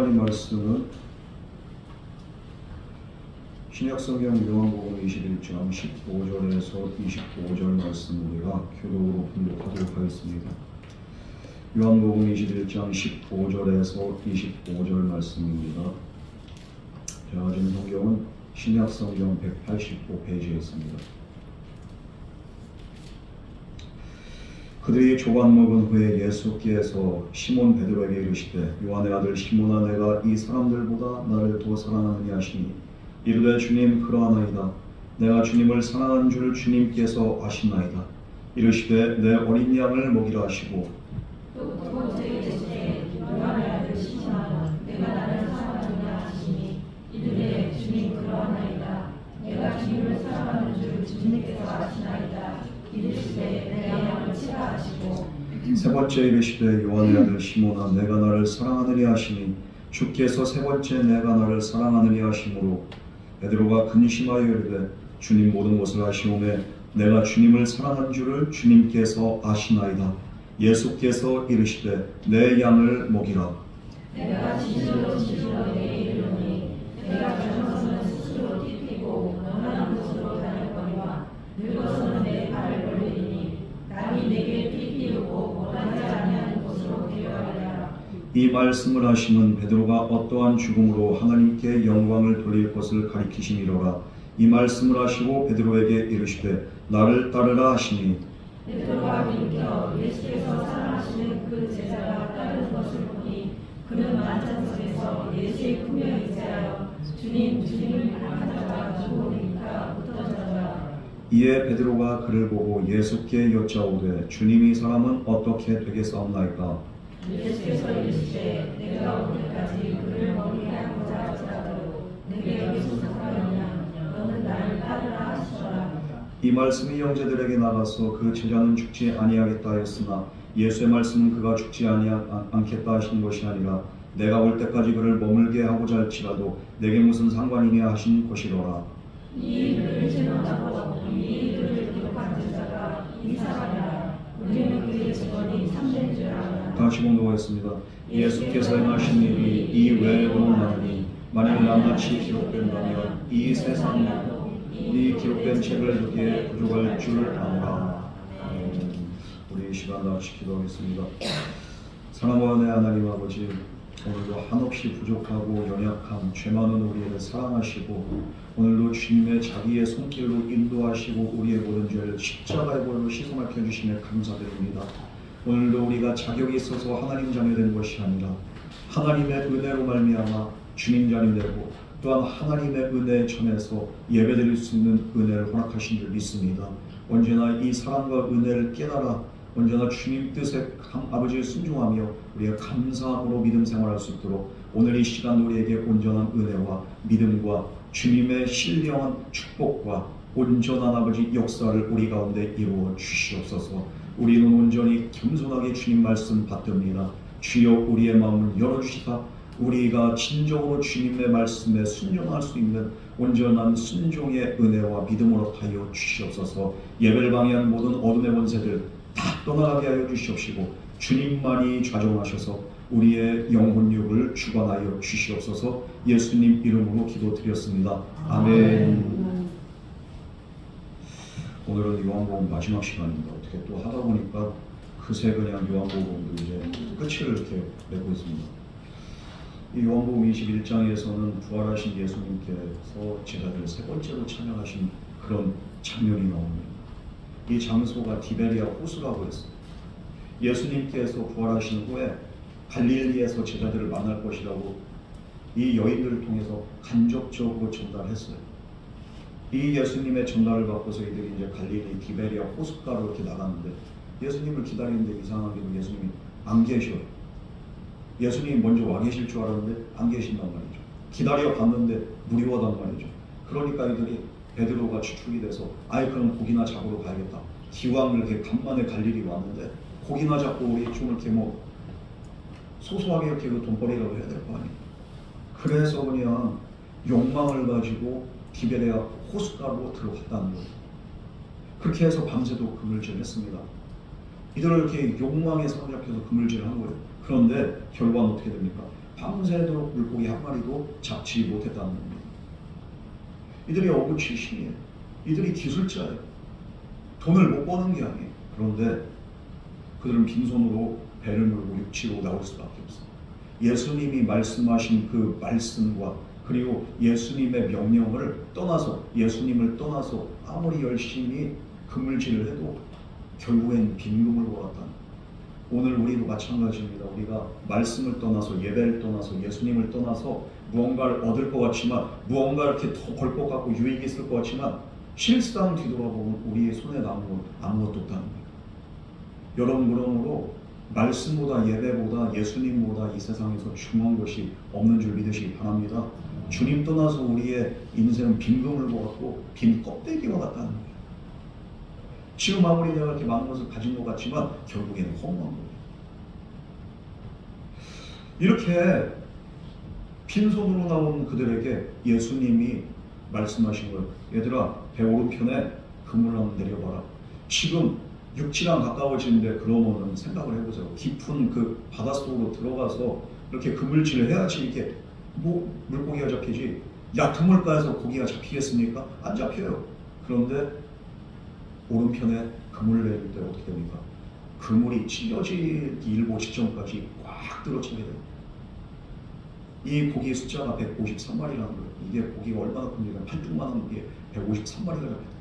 하나님 말씀은 신약성경 요한복음 21장 15절에서 25절 말씀입니다. 교독으로 분독하도록 하겠습니다. 요한복음 21장 15절에서 25절 말씀입니다. 제가 가진 성경은 신약성경 185페이지에 있습니다. 그들이 조각 먹은 후에 예수께서 시몬 베드로에게 이르시되 요한의 아들 시몬아 내가 이 사람들보다 나를 더 사랑하느냐 하시니 이르되 주님 그러하나이다. 내가 주님을 사랑하는 줄 주님께서 아시나이다. 이르시되 내 어린 양을 먹이라 하시고 또 두 번째 이르시되 요한의 아들 시몬아 내가 나를 사랑하느냐 하시니 이르되 주님 그러하나이다. 내가 주님을 사랑하는 줄 주님께서 아시나이다. 이르시되 내 양을 치라 하시고 세 번째 이르시되 요한의 아들 시몬아 내가 나를 사랑하느냐 하시니 주께서 세 번째 내가 나를 사랑하느냐 하시므로 베드로가 근심하여 이르되 주님 모든 것을 아시오매 내가 주님을 사랑한 줄을 주님께서 아시나이다. 예수께서 이르시되 내 양을 먹이라. 내가 진실로 내게 이르노니 내가 젊어서는 스스로 뛰고 원하는 곳으로 다녔거니와 늙어서는 내 발을 벌리니 남이 내게 뛰고 원하지 아니하는 곳으로 데려가리라. 이 말씀을 하시면 베드로가 어떠한 죽음으로 하나님께 영광을 돌릴 것을 가리키심이로라. 이 말씀을 하시고 베드로에게 이르시되 나를 따르라 하시니 베드로가 돌이켜 예수께서 사랑하시는 그 제자가 따르는 것을 보니 그는 만찬석에서 예수의 품에 의지하여 주님을 하다가 죽으니까 붙어져라. 이에 베드로가 그를 보고 예수께 여짜오되 주님 이 사람은 어떻게 되겠사옵나이까? 예수께서 이르시되 내가 올 때까지 그를 먹이게 하고자 할지라도 내게 여기서 살아있냐 너는 나를 따르라 하시더라. 이 말씀이 형제들에게 나가서 그 제자는 죽지 아니하겠다 하였으나 예수의 말씀은 그가 죽지 않겠다 하신 것이 아니라 내가 올 때까지 그를 머물게 하고자 할지라도 내게 무슨 상관이냐 하신 것이로라. 이 일을 진언하고 이 일을 기록한 제자가 이 사람이라. 우리는 그의 직원이 참된 줄 알아. 다시 공독하겠습니다. 예수께서 행하신 일이 이 외에도 많으니 만일 낱낱이 기록된다면 이 세상에 이 기록된 책을 여기에 부족할 줄 아노라. 우리 이 시간 다 같이 기도하겠습니다. 사랑하는 하나님 아버지, 오늘도 한없이 부족하고 연약한 죄 많은 우리를 사랑하시고 오늘도 주님의 자기의 손길로 인도하시고 우리의 모든 죄를 십자가의 보혈로 씻어맑혀 주심에 감사드립니다. 오늘도 우리가 자격이 있어서 하나님 자녀 된 것이 아니라 하나님의 은혜로 말미암아 주님 자녀 되고 또한 하나님의 은혜에 전해서 예배드릴 수 있는 은혜를 허락하신 줄 믿습니다. 언제나 이 사랑과 은혜를 깨달아 언제나 주님 뜻에 아버지의 순종하며 우리가 감사함으로 믿음 생활할 수 있도록 오늘 이 시간 우리에게 온전한 은혜와 믿음과 주님의 신령한 축복과 온전한 아버지 역사를 우리 가운데 이루어 주시옵소서. 우리는 온전히 겸손하게 주님 말씀 받듭니다. 주여 우리의 마음을 열어주시다 우리가 진정으로 주님의 말씀에 순종할 수 있는 온전한 순종의 은혜와 믿음으로 하여 주시옵소서. 예배를 방해하는 모든 어둠의 권세들 다 떠나가게 하여 주시옵시고 주님만이 좌정하셔서 우리의 영혼육을 주관하여 주시옵소서. 예수님 이름으로 기도드렸습니다. 아멘. 오늘은 요한복음 마지막 시간입니다. 어떻게 또 하다 보니까 그새 그냥 요한복음도 이제 끝을 이렇게 맺고 있습니다. 이 요한복음 21장에서는 부활하신 예수님께서 제자들 세 번째로 찬양하신 그런 장면이 나옵니다. 이 장소가 디베리아 호수라고 했어요. 예수님께서 부활하신 후에 갈릴리에서 제자들을 만날 것이라고 이 여인들을 통해서 간접적으로 전달했어요. 이 예수님의 전달을 받고서 이들이 이제 갈릴리 디베리아 호숫가로 이렇게 나갔는데 예수님을 기다리는데 이상하게도 예수님이 안 계셔요. 예수님이 먼저 와 계실 줄 알았는데 안 계신단 말이죠. 기다려 봤는데 무리하단 말이죠. 그러니까 이들이 베드로가 추측이 돼서 아예 그럼 고기나 잡으러 가야겠다. 기왕 이렇게 간만에 갈릴리 왔는데 고기나 잡고 우리 좀 이렇게 뭐 소소하게 이렇게 그 돈벌이라도 해야 될 거 아니에요. 그래서 그냥 욕망을 가지고 디베레아 호숫가로 들어갔다는 거예요. 그렇게 해서 밤새도 그물질을 했습니다. 이들을 이렇게 욕망에 사로잡혀서 그물질을 한 거예요. 그런데 결과는 어떻게 됩니까? 밤새도록 물고기 한 마리도 잡지 못했다는 겁니다. 이들이 어부 출신이에요. 이들이 기술자예요. 돈을 못 버는 게 아니에요. 그런데 그들은 빈손으로 배를 몰고 육지로 나올 수밖에 없어요. 예수님이 말씀하신 그 말씀과 그리고 예수님의 명령을 떠나서, 예수님을 떠나서 아무리 열심히 그물질을 해도 결국엔 빈금을 벌었다. 오늘 우리도 마찬가지입니다. 우리가 말씀을 떠나서, 예배를 떠나서, 예수님을 떠나서 무언가를 얻을 것 같지만, 무언가 이렇게 더 벌 것 같고 유익이 있을 것 같지만, 실상 뒤돌아보면 우리의 손에 남은 건 아무것도 없다는 거예요. 여러분, 그러므로 말씀보다, 예배보다, 예수님보다 이 세상에서 중요한 것이 없는 줄 믿으시기 바랍니다. 주님 떠나서 우리의 인생은 빈금을 보았고 빈 껍데기와 같다는 거예요. 지금 아무리 내가 이렇게 많은 것을 가진 것 같지만 결국에는 허무한 거예요. 이렇게 빈손으로 나온 그들에게 예수님이 말씀하신 거예요. 얘들아, 배 오른편에 그물을 한번 내려봐라. 지금 육지랑 가까워지는데 그러면은 생각을 해보세요. 깊은 그 바닷속으로 들어가서 이렇게 그물질을 해야지 이게 뭐 물고기가 잡히지. 야, 그물가에서 고기가 잡히겠습니까? 안 잡혀요. 그런데 오른편에 그물을 내릴 때 어떻게 됩니까? 그물이 찢어지기 일보 직전까지 꽉 들어차게 돼요. 이 고기 숫자가 153마리라는 거예요. 이게 고기가 얼마나 큰지 팔뚝만한 게 153마리가 잡혀요.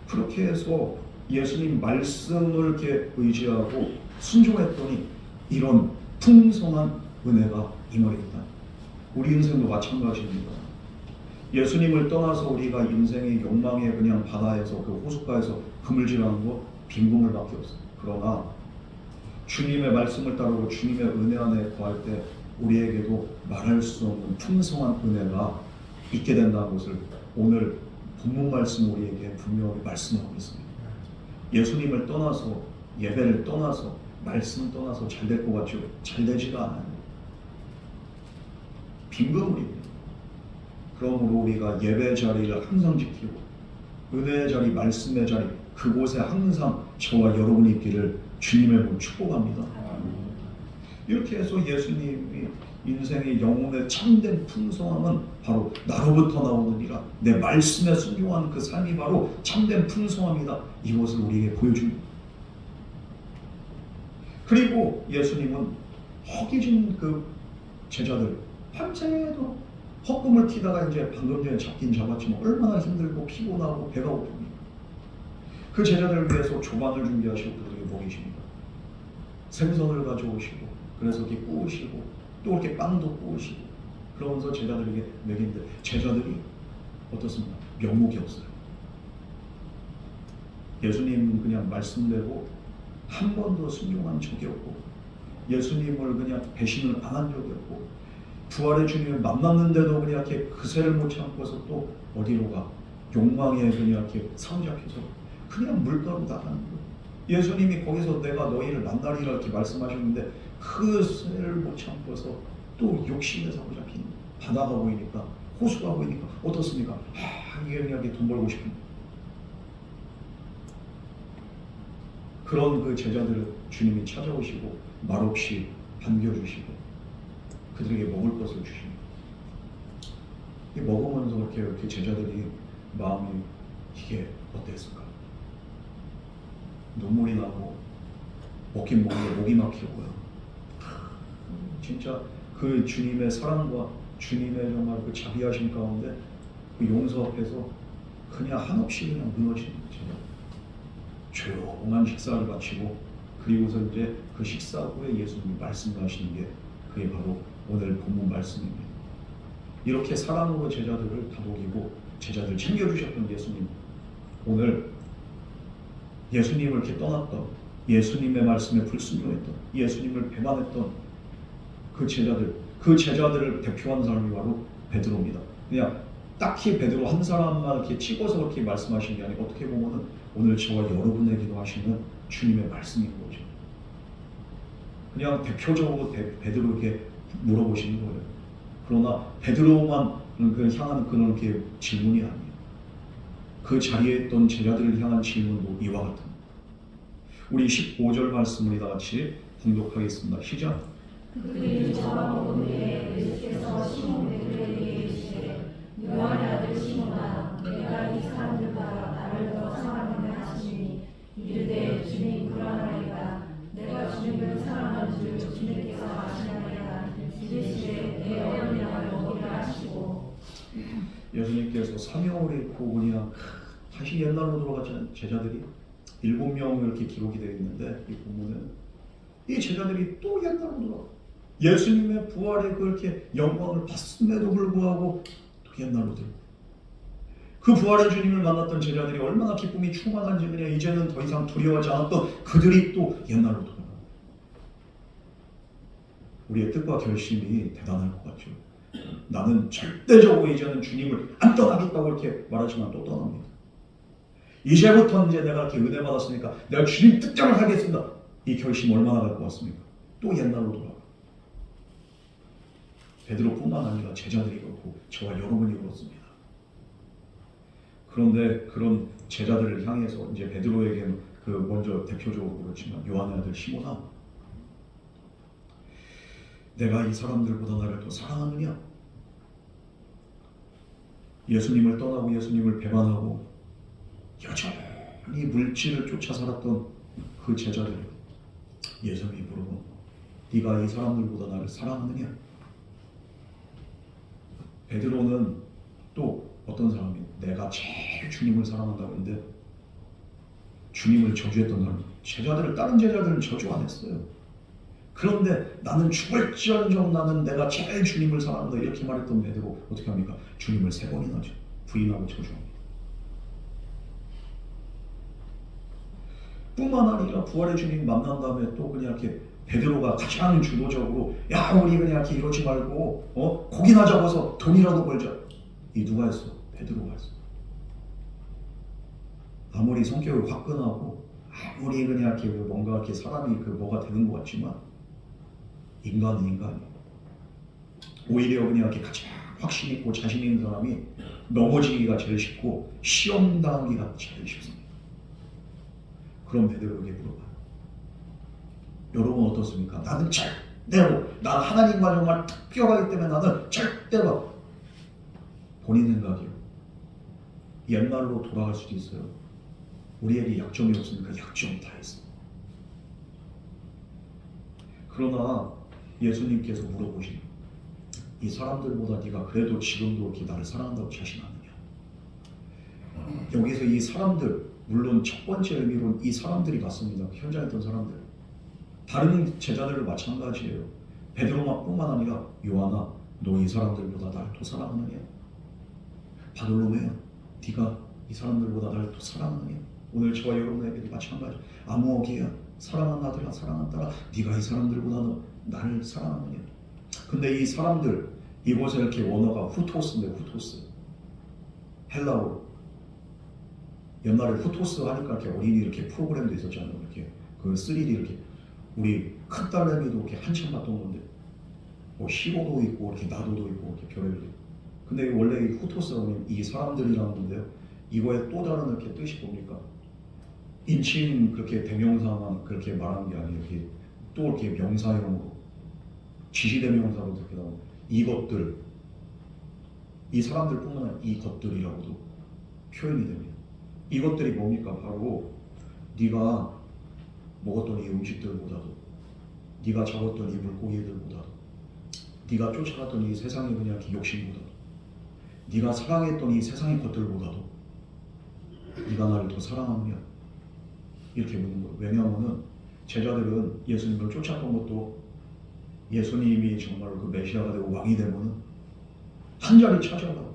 그렇게 해서 예수님 말씀을 이렇게 의지하고 순종했더니 이런 풍성한 은혜가 임하겠다. 우리 인생도 마찬가지입니다. 예수님을 떠나서 우리가 인생의 욕망의 그냥 바다에서 그 호숫가에서 그물질하는 거 빈금을밖에 없어요. 그러나 주님의 말씀을 따르고 주님의 은혜 안에 거할 때 우리에게도 말할 수 없는 풍성한 은혜가 있게 된다는 것을 오늘 본문 말씀 우리에게 분명히 말씀하고 있습니다. 예수님을 떠나서, 예배를 떠나서, 말씀을 떠나서 잘 될 것 같죠? 잘 되지가 않아요. 빈금물입니다. 그러므로 우리가 예배 자리를 항상 지키고 은혜의 자리, 말씀의 자리, 그곳에 항상 저와 여러분이 있기를 주님의 이름으로 축복합니다. 이렇게 해서 예수님이 인생의 영혼의 참된 풍성함은 바로 나로부터 나오느니라. 내 말씀에 순종한 그 삶이 바로 참된 풍성함이다. 이것을 우리에게 보여줍니다. 그리고 예수님은 허기진 그 제자들, 밤새도록 헛꿈을 튀다가 이제 방금 전에 잡긴 잡았지만 얼마나 힘들고 피곤하고 배가 고픕니까? 그 제자들을 위해서 조반을 준비하시고 그들에게 먹이십니다. 생선을 가져오시고 그래서 이렇게 구우시고 또 이렇게 빵도 구우시고 그러면서 제자들에게 먹이는데 제자들이 어떻습니까? 면목이 없어요. 예수님 그냥 말씀대로 한 번도 순종한 적이 없고 예수님을 그냥 배신을 안 한 적이 없고 부활의 주님을 만났는데도 그냥 이렇게 그새를 못 참고서 또 어디로 가? 욕망에 그냥 이렇게 사로잡혀서 그냥 물가로 나가는 거예요. 예수님이 거기서 내가 너희를 만나리라 이렇게 말씀하셨는데 그 새를 못 참고서 또 욕심에 사로잡히는 거예요. 바다가 보이니까, 호수가 보이니까 어떻습니까? 이게 그냥 돈 벌고 싶은 거예요. 그런 그 제자들을 주님이 찾아오시고 말없이 반겨주시고 그들에게 먹을 것을 주십니다. 먹으면서 이렇게 제자들이 마음이 이게 어땠을까? 눈물이 나고 먹긴 먹는데 목이 막히고요. 진짜 그 주님의 사랑과 주님의 정말 그 자비하심 가운데 그 용서 앞에서 그냥 한없이 그냥 무너지는 제자. 조용한 식사를 마치고 그리고서 이제 그 식사 후에 예수님이 말씀하시는 게 그게 바로 오늘 본문 말씀입니다. 이렇게 사랑으로 제자들을 다독이고 제자들 챙겨주셨던 예수님, 오늘 예수님을 이렇게 떠났던, 예수님의 말씀에 불순종했던, 예수님을 배반했던 그 제자들을 대표하는 사람이 바로 베드로입니다. 그냥 딱히 베드로 한 사람만 이렇게 찍어서 그렇게 말씀하시는 게 아니고 어떻게 보면은 오늘 저와 여러분에게도 하시는 주님의 말씀인 거죠. 그냥 대표적으로 베드로에게 물어보시는 거예요. 그러나 베드로만 향한 그런 이렇게 질문이 아니에요. 그 자리에 있던 제자들을 향한 질문도 이와 같습니다. 우리 15절 말씀을 다 같이 봉독하겠습니다. 시작. 그들이 잡아먹은 후에 예수께서 시몬 베드로에게 이르시되 요한의 아들 시몬아 내가 이 사람들보다 나를 더 사랑하느냐 하시니 이르되 주님 그러하나이다. 내가 주님을 사랑하는 줄 주님께서 아시나이다. 이르시되 내 어린 양을 먹이라 하시고. 예수님께서 사명을 잃고 그냥 다시 옛날로 돌아간 제자들이 7명 이렇게 기록이 되어 있는데, 이 본문은 이 제자들이 또 옛날로 돌아가 예수님의 부활에 그렇게 영광을 받음에도 불구하고 또 옛날로 들고, 그 부활의 주님을 만났던 제자들이 얼마나 기쁨이 충만한지 그냥 이제는 더 이상 두려워하지 않았던 그들이 또 옛날로 돌아가. 우리의 뜻과 결심이 대단할 것 같죠. 나는 절대적으로 이제는 주님을 안 떠나겠다고 이렇게 말하지만 또 떠납니다. 이제부터 이제 내가 이렇게 은혜 받았으니까 내가 주님 뜻대로 하겠습니다. 이 결심 얼마나 갈 것 같습니까? 또 옛날로 돌아가. 베드로뿐만 아니라 제자들이 그렇고 저와 여러분이 그렇습니다. 그런데 그런 제자들을 향해서 이제 베드로에게는 그 먼저 대표적으로 그렇지만 요한의 아들 시몬아, 내가 이 사람들보다 나를 더 사랑하느냐? 예수님을 떠나고 예수님을 배반하고 여전히 물질을 쫓아 살았던 그 제자들, 예수님이 물어보, 네가 이 사람들보다 나를 사랑하느냐? 베드로는 또 어떤 사람이 내가 제일 주님을 사랑한다고 했는데 주님을 저주했던 사람, 제자들을, 다른 제자들은 저주 안 했어요. 그런데 나는 죽을지언정 나는 내가 제일 주님을 사랑한다 이렇게 말했던 베드로 어떻게 합니까? 주님을 3번이나 부인하고 저주합니다. 뿐만 아니라 부활의 주님 만난 다음에 또 그냥 이렇게 베드로가 가장 주도적으로 야 우리 그냥 이렇게 이러지 말고 고기나 잡아서 돈이라도 벌자. 이 누가 했어? 베드로가 했어. 아무리 성격이 화끈하고 아무리 그냥 이렇게 뭔가 이렇게 사람이 그 뭐가 되는 것 같지만 인간은 인간이에요. 오히려 그냥 이렇게 가장 확신 있고 자신 있는 사람이 넘어지기가 제일 쉽고 시험 당하기가 제일 쉽습니다. 그럼 베드로에게 물어봐요. 여러분 어떻습니까? 나는 절대로, 난 하나님과 정말 특별하기 때문에 나는 절대로, 본인 생각이요. 옛날로 돌아갈 수도 있어요. 우리에게 약점이 없으니까 약점 다 있어. 그러나 예수님께서 물어보시니 이 사람들보다 네가 그래도 지금도 이렇게 나를 사랑한다고 자신하느냐? 여기서 이 사람들, 물론 첫 번째 의미로는 이 사람들이 맞습니다. 현장에 있던 사람들. 다른 제자들도 마찬가지예요. 베드로뿐만 아니라 요한아, 너 이 사람들보다 나를 더 사랑하느냐? 바돌로메야, 네가 이 사람들보다 나를 더 사랑하느냐? 오늘 저와 여러분에게도 마찬가지. 아무어기야, 사랑하는 아들아, 사랑하는 딸아, 네가 이 사람들보다 나를 사랑하느냐? 근데 이 사람들, 이곳에 이렇게 원어가 후토스인데, 후토스, 헬라어로. 옛날에 후토스 하니까 이렇게 어린이 이렇게 프로그램도 있었잖아요. 이렇게 그 3D 이렇게 우리 큰 딸내미도 이렇게 한참 봤던 건데, 뭐 시로도 있고 이렇게 나도도 있고 이렇게 별의별. 근데 원래 이 후토스는 이 사람들이라는 건데요. 이거의 또 다른 이렇게 뜻이 뭡니까? 인칭 그렇게 대명사만 그렇게 말하는 게 아니에요. 이렇게 또 이렇게 명사형으로 지시대명사로 이렇게 나오고 이것들, 이 사람들뿐만 아니라 이것들이라고도 표현이 됩니다. 이것들이 뭡니까? 바로 네가 먹었던 이 음식들보다도, 네가 잡았던 이 물고기들보다도, 네가 쫓아갔던 이 세상의 그냥 욕심보다도, 네가 사랑했던 이 세상의 것들보다도 네가 나를 더 사랑하느냐? 이렇게 묻는 거예요. 왜냐하면 제자들은 예수님을 쫓았던 것도 예수님이 정말로 그 메시아가 되고 왕이 되면 한 자리 차지하려고,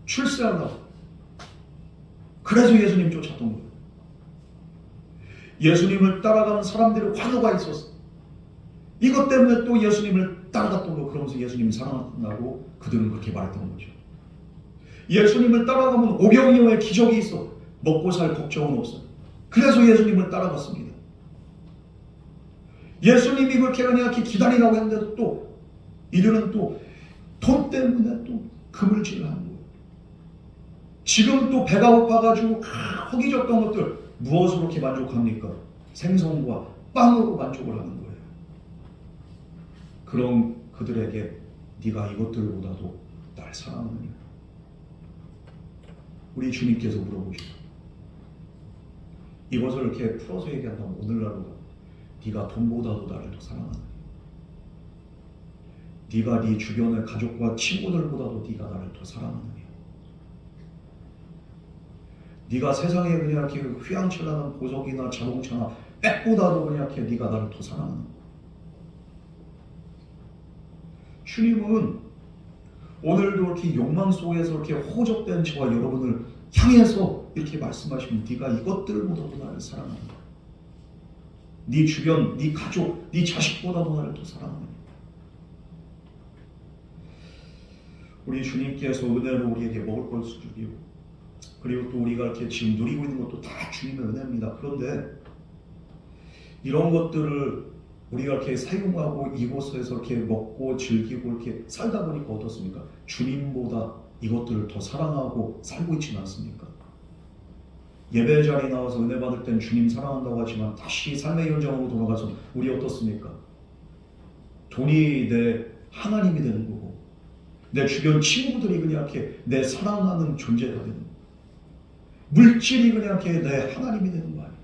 출세하려고, 그래서 예수님 쫓았던 거예요. 예수님을 따라가는 사람들의 환호가 있었어. 이것 때문에 또 예수님을 따라갔던 거. 그러면서 예수님 사랑한다고 그들은 그렇게 말했던 거죠. 예수님을 따라가면 오병이어의 기적이 있어. 먹고 살 걱정은 없어. 그래서 예수님을 따라갔습니다. 예수님이 그렇게 그냥 이렇게 기다리라고 했는데도 또 이들은 또 돈 때문에 또 그물질을 하는 거예요. 지금 또 배가 고파가지고 허기졌던 것들 무엇으로 이렇게 만족합니까? 생선과 빵으로 만족을 하는 거예요. 그런 그들에게 네가 이것들보다도 날 사랑하느냐? 우리 주님께서 물어보시죠. 이것을 이렇게 풀어서 얘기한다면 오늘날로 네가 돈보다도 나를 더 사랑하느냐? 네가 네 주변의 가족과 친구들보다도 네가 나를 더 사랑하느냐? 네가 세상에 그냥 이렇게 휘황찬란한 보석이나 자동차나 백보다도 그냥 이렇게 네가 나를 더 사랑하느냐? 주님은 오늘도 이렇게 욕망 속에서 이렇게 허접된 저와 여러분을 향해서 이렇게 말씀하시면 네가 이것들보다도 나를 사랑하느냐? 네 주변, 네 가족, 네 자식보다도 나를 더 사랑하느냐? 우리 주님께서 은혜로 우리에게 먹을 걸 주시고 그리고 또 우리가 이렇게 지금 누리고 있는 것도 다 주님의 은혜입니다. 그런데 이런 것들을 우리가 이렇게 사용하고 이곳에서 이렇게 먹고 즐기고 이렇게 살다 보니까 어떻습니까? 주님보다 이것들을 더 사랑하고 살고 있지는 않습니까? 예배 자리에 나와서 은혜 받을 땐 주님 사랑한다고 하지만 다시 삶의 현장으로 돌아가서 우리 어떻습니까? 돈이 내 하나님이 되는 거고 내 주변 친구들이 그냥 이렇게 내 사랑하는 존재가 되는 거고 물질이 그냥 이렇게 내 하나님이 되는 거 아니에요?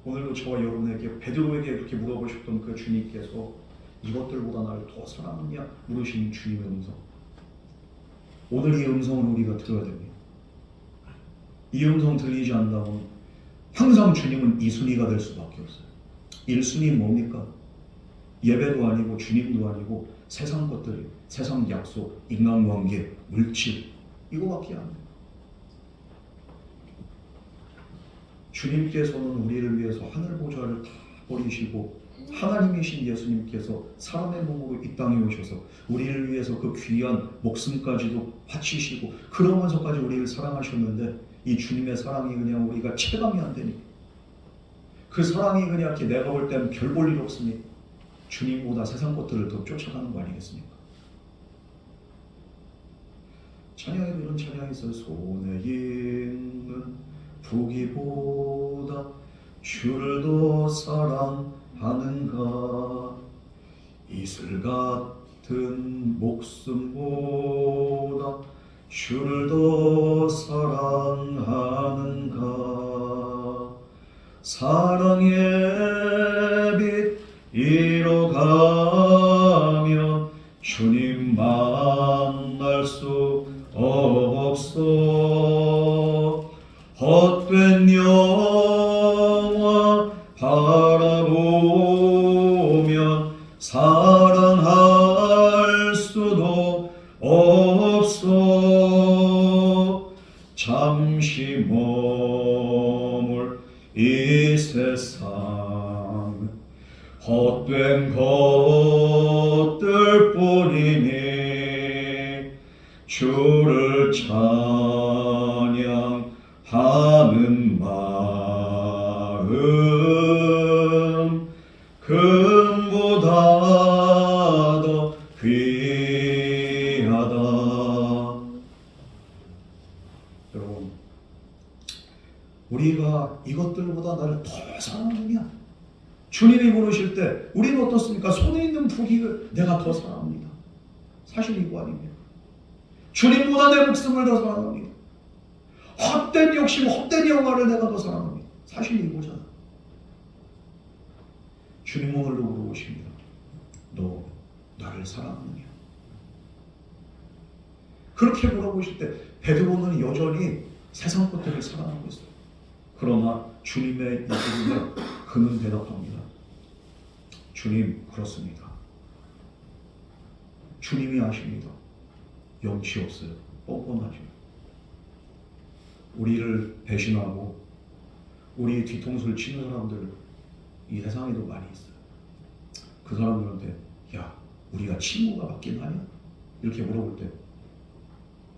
오늘도 저와 여러분에게 베드로에게 이렇게 물어보셨던 그 주님께서 이것들보다 나를 더 사랑하느냐 물으신 주님의 음성. 오늘 이 음성을 우리가 들어야 됩니다. 이 음성 들리지 않는다면 항상 주님은 2순위가 될 수밖에 없어요. 1순위는 뭡니까? 예배도 아니고 주님도 아니고 세상 것들이, 세상 약속, 인간관계, 물질 이거밖에 안 돼요. 주님께서는 우리를 위해서 하늘 보좌를 다 버리시고 하나님이신 예수님께서 사람의 몸으로 이 땅에 오셔서 우리를 위해서 그 귀한 목숨까지도 바치시고 그러면서까지 우리를 사랑하셨는데 이 주님의 사랑이 그냥 우리가 체감이 안 되니까 그 사랑이 그냥 이렇게 내가 볼 때는 별 볼 일 없으니 주님보다 세상 것들을 더 쫓아가는 거 아니겠습니까? 찬양에도 이런 찬양이 있어요. 손에 있는 부기보다 주를 더 사랑하는가 이슬 같은 목숨보다 주를 더 사랑하는가 사랑의 빛 잃어가면 주님 만날 수 없어 헛된 영화 바라보면 사랑할 수도 없어 잠시 머물 이 세상 헛된 것들 뿐이니 주를 찬양하는 마음 금보다 더 귀하다. 여러분 우리가 이것들보다 나를 더 사랑하느냐? 주님이 물으실 때 우리는 어떻습니까? 손에 있는 부귀를 내가 더 사랑합니다. 사실 이거 아닙니까? 주님보다 내 목숨을 더 사랑합니다. 헛된 욕심, 헛된 영화를 내가 더 사랑합니다. 사실 이거잖아. 주님 오늘도 물어보십니다. 너 나를 사랑하느냐? 그렇게 물어보실 때 베드로는 여전히 세상 것들을 사랑하고 있어요. 그러나 주님의 이 부분에 그는 대답합니다. 주님 그렇습니다. 주님이 아십니다. 염치 없어요. 뻔뻔하죠. 우리를 배신하고 우리 뒤통수를 치는 사람들 이 세상에도 많이 있어요. 그 사람들한테 야 우리가 친구가 맞긴 하냐? 이렇게 물어볼 때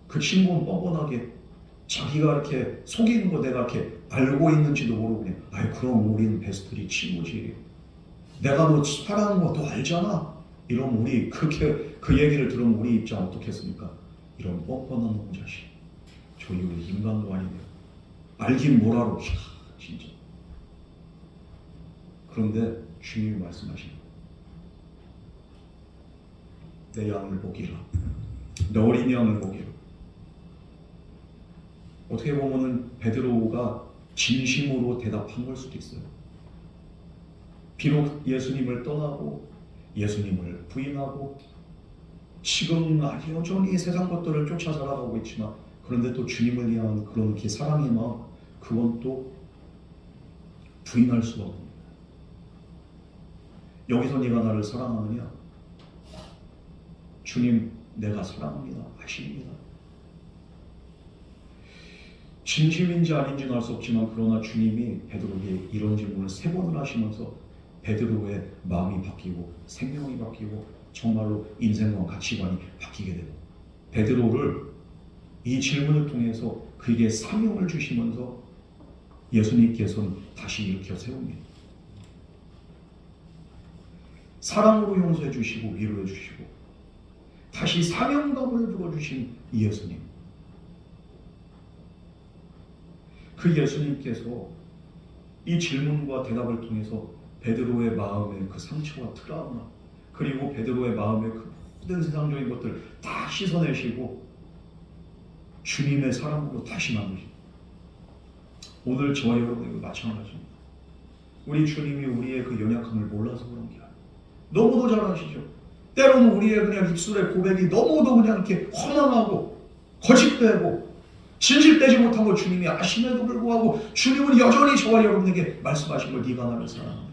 그 친구는 뻔뻔하게 자기가 이렇게 속이는 거 내가 이렇게 알고 있는지도 모르고 그냥 아이 그럼 우리는 베스트리 친구지. 내가 너 사랑하는 거 너 알잖아. 이러면 우리 그렇게 그 얘기를 들으면 우리 입장 어떻겠습니까? 이런 뻔뻔한 놈 자식. 저 이거 인간도 아니네요. 알긴 뭐라고. 이야 진짜. 그런데 주님이 말씀하신 내 양을 보기라, 내 어린 양을 보기라. 어떻게 보면은 베드로가 진심으로 대답한 걸 수도 있어요. 비록 예수님을 떠나고 예수님을 부인하고 지금 여전히 세상 것들을 쫓아 살아가고 있지만, 그런데 또 주님을 위한 그런 그 사랑의 마음, 그건 또 부인할 수가 없는 거예요. 여기서 네가 나를 사랑하느냐? 주님, 내가 사랑합니다. 아십니다. 진심인지 아닌지는 알 수 없지만, 그러나 주님이 베드로에게 이런 질문을 3번을 하시면서 베드로의 마음이 바뀌고 생명이 바뀌고 정말로 인생과 가치관이 바뀌게 되고, 베드로를 이 질문을 통해서 그에게 사명을 주시면서 예수님께서는 다시 일으켜 세웁니다. 사랑으로 용서해 주시고 위로해 주시고 다시 사명감을 불어주신 이 예수님, 그 예수님께서 이 질문과 대답을 통해서 베드로의 마음의 그 상처와 트라우마, 그리고 베드로의 마음의 그 모든 세상적인 것들을 다 씻어내시고 주님의 사랑으로 다시 만드십니다. 오늘 저와 여러분에게 마찬가지입니다. 우리 주님이 우리의 그 연약함을 몰라서 그런 게 아니에요. 너무도 잘 아시죠? 때로는 우리의 그냥 입술의 고백이 너무도 그냥 이렇게 허망하고 거짓되고 진실되지 못한 걸 주님이 아심에도 불구하고 주님은 여전히 저와 여러분에게 말씀하신 걸 네가 나를 사랑한다.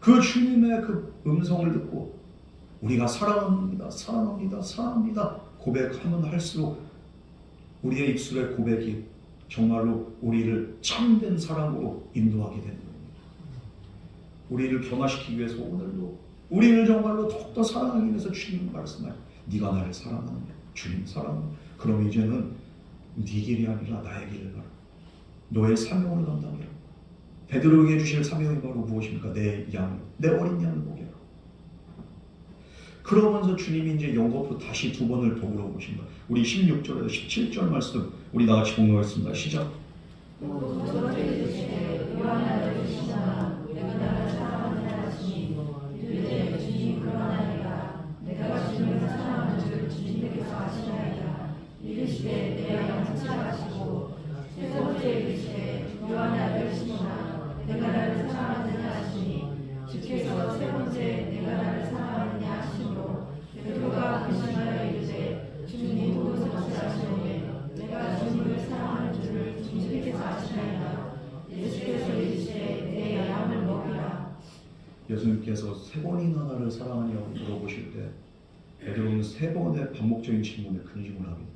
그 주님의 그 음성을 듣고 우리가 사랑합니다, 사랑합니다, 사랑합니다 고백하면 할수록 우리의 입술의 고백이 정말로 우리를 참된 사랑으로 인도하게 되는 겁니다. 우리를 변화시키기 위해서 오늘도 우리를 정말로 더욱더 사랑하기 위해서 주님이 말씀하여 네가 나를 사랑하느냐? 주님 사랑하느냐? 그럼 이제는 네 길이 아니라 나의 길을 가라. 너의 사명을 감당해라. 베드로에게 주실 사명이 바로 무엇입니까? 내 양, 내 어린 양을 보게라. 그러면서 주님이 이제 연거푸 다시 2번을 더 물어보신다. 우리 16절에서 17절 말씀 우리 다 같이 공유하겠습니다. 시작. 이르시되 내가 양치하시고 세 번째 이르시되 요한아 너를 시모나 내가 나를 사랑하느냐 하시니 주께서 세 번째 내가 나를 사랑하느냐 하시므로 베드로가 근심하여 이르되 주님 무엇을 하시오매 내가 주님을 사랑하는 줄을 주님께서 아시나이다. 예수께서 이르시되 내 양을 먹이라. 예수님께서 3번이나 나를 사랑하냐고 물어보실 때 베드로는 3번의 반복적인 질문에 근심을 합니다.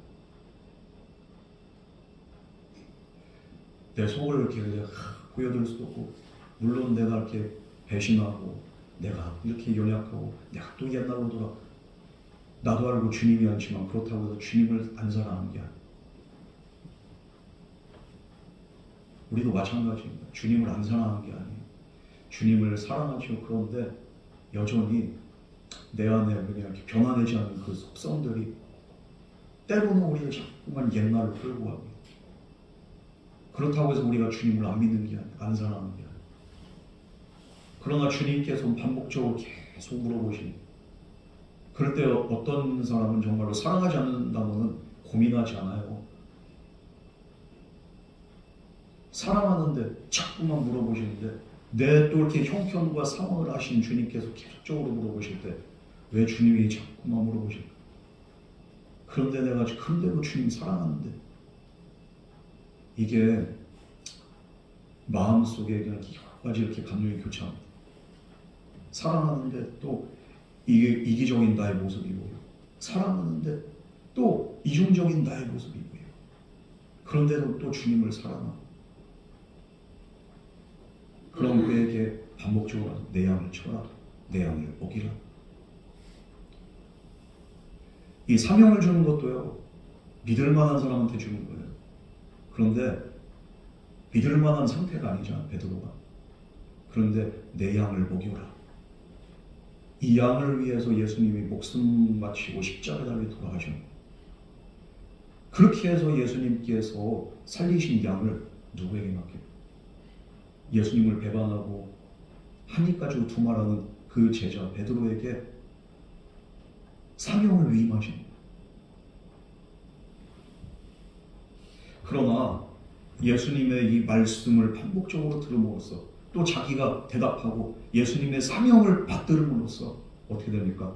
내 속을 이렇게 보여줄 수도 없고, 물론 내가 이렇게 배신하고 내가 이렇게 연약하고 내가 또 옛날로 돌아 나도 알고 주님이 않지만 그렇다고 해서 주님을 안 사랑하는 게 아니에요. 우리도 마찬가지입니다. 주님을 안 사랑하는 게 아니에요. 주님을 사랑하죠. 그런데 여전히 내 안에 그냥 이렇게 변화되지 않는 그 속성들이 때로는 우리를 자꾸만 옛날로 끌고 갑니다. 그렇다고 해서 우리가 주님을 안 믿는 게 아니에요. 안 사랑하는 게 아니에요. 그러나 주님께서 반복적으로 계속 물어보십니다. 그럴 때 어떤 사람은 정말로 사랑하지 않는다고는 고민하지 않아요. 사랑하는데 자꾸만 물어보시는데 내 또 이렇게 형편과 상황을 아신 주님께서 계속적으로 물어보실 때 왜 주님이 자꾸만 물어보실까? 그런데 내가 그런데도 주님 사랑하는데, 이게 마음속에 그냥 여러 가지 이렇게 감정이 교차합니다. 사랑하는데 또 이기적인 나의 모습이 보여. 사랑하는데 또 이중적인 나의 모습이 보여. 그런데도 또 주님을 사랑하고. 그럼 그에게 반복적으로 내 양을 쳐라, 내 양을 먹이라. 이 사명을 주는 것도요, 믿을 만한 사람한테 주는 거예요. 그런데 믿을 만한 상태가 아니잖아, 베드로가. 그런데 내 양을 먹여라. 이 양을 위해서 예수님이 목숨 바치고 십자가에 달려 돌아가셨고, 그렇게 해서 예수님께서 살리신 양을 누구에게 맡겨요? 예수님을 배반하고 한 입 가지고 두말하는 그 제자 베드로에게 사명을 위임하십니다. 그러나 예수님의 이 말씀을 반복적으로 들음으로써 또 자기가 대답하고 예수님의 사명을 받들음으로써 어떻게 됩니까?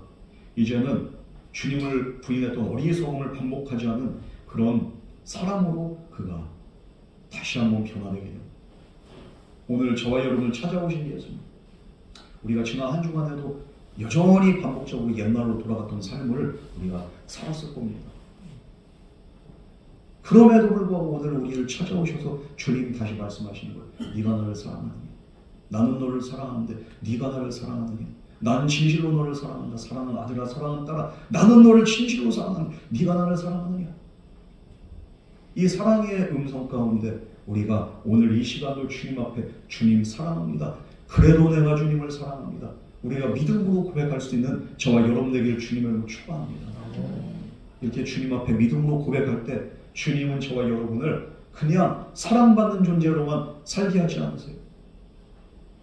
이제는 주님을 부인했던 어리석음을 반복하지 않은 그런 사람으로 그가 다시 한번 변화되게 됩니다. 오늘 저와 여러분을 찾아오신 예수님, 우리가 지난 한 주간에도 여전히 반복적으로 옛날로 돌아갔던 삶을 우리가 살았을 겁니다. 그럼에도 불구하고 오늘 우리를 찾아오셔서 주님 다시 말씀하시는 거예요. 네가 나를 사랑하느냐? 나는 너를 사랑하는데 네가 나를 사랑하느냐? 나는 진실로 너를 사랑한다. 사랑하는 아들아, 사랑하는 딸아, 나는 너를 진실로 사랑한다. 네가 나를 사랑하느냐? 이 사랑의 음성 가운데 우리가 오늘 이 시간도 주님 앞에 주님 사랑합니다. 그래도 내가 주님을 사랑합니다. 우리가 믿음으로 고백할 수 있는 저와 여러분 되길 주님을 축원합니다. 이렇게 주님 앞에 믿음으로 고백할 때 주님은 저와 여러분을 그냥 사랑받는 존재로만 살게 하지 않으세요.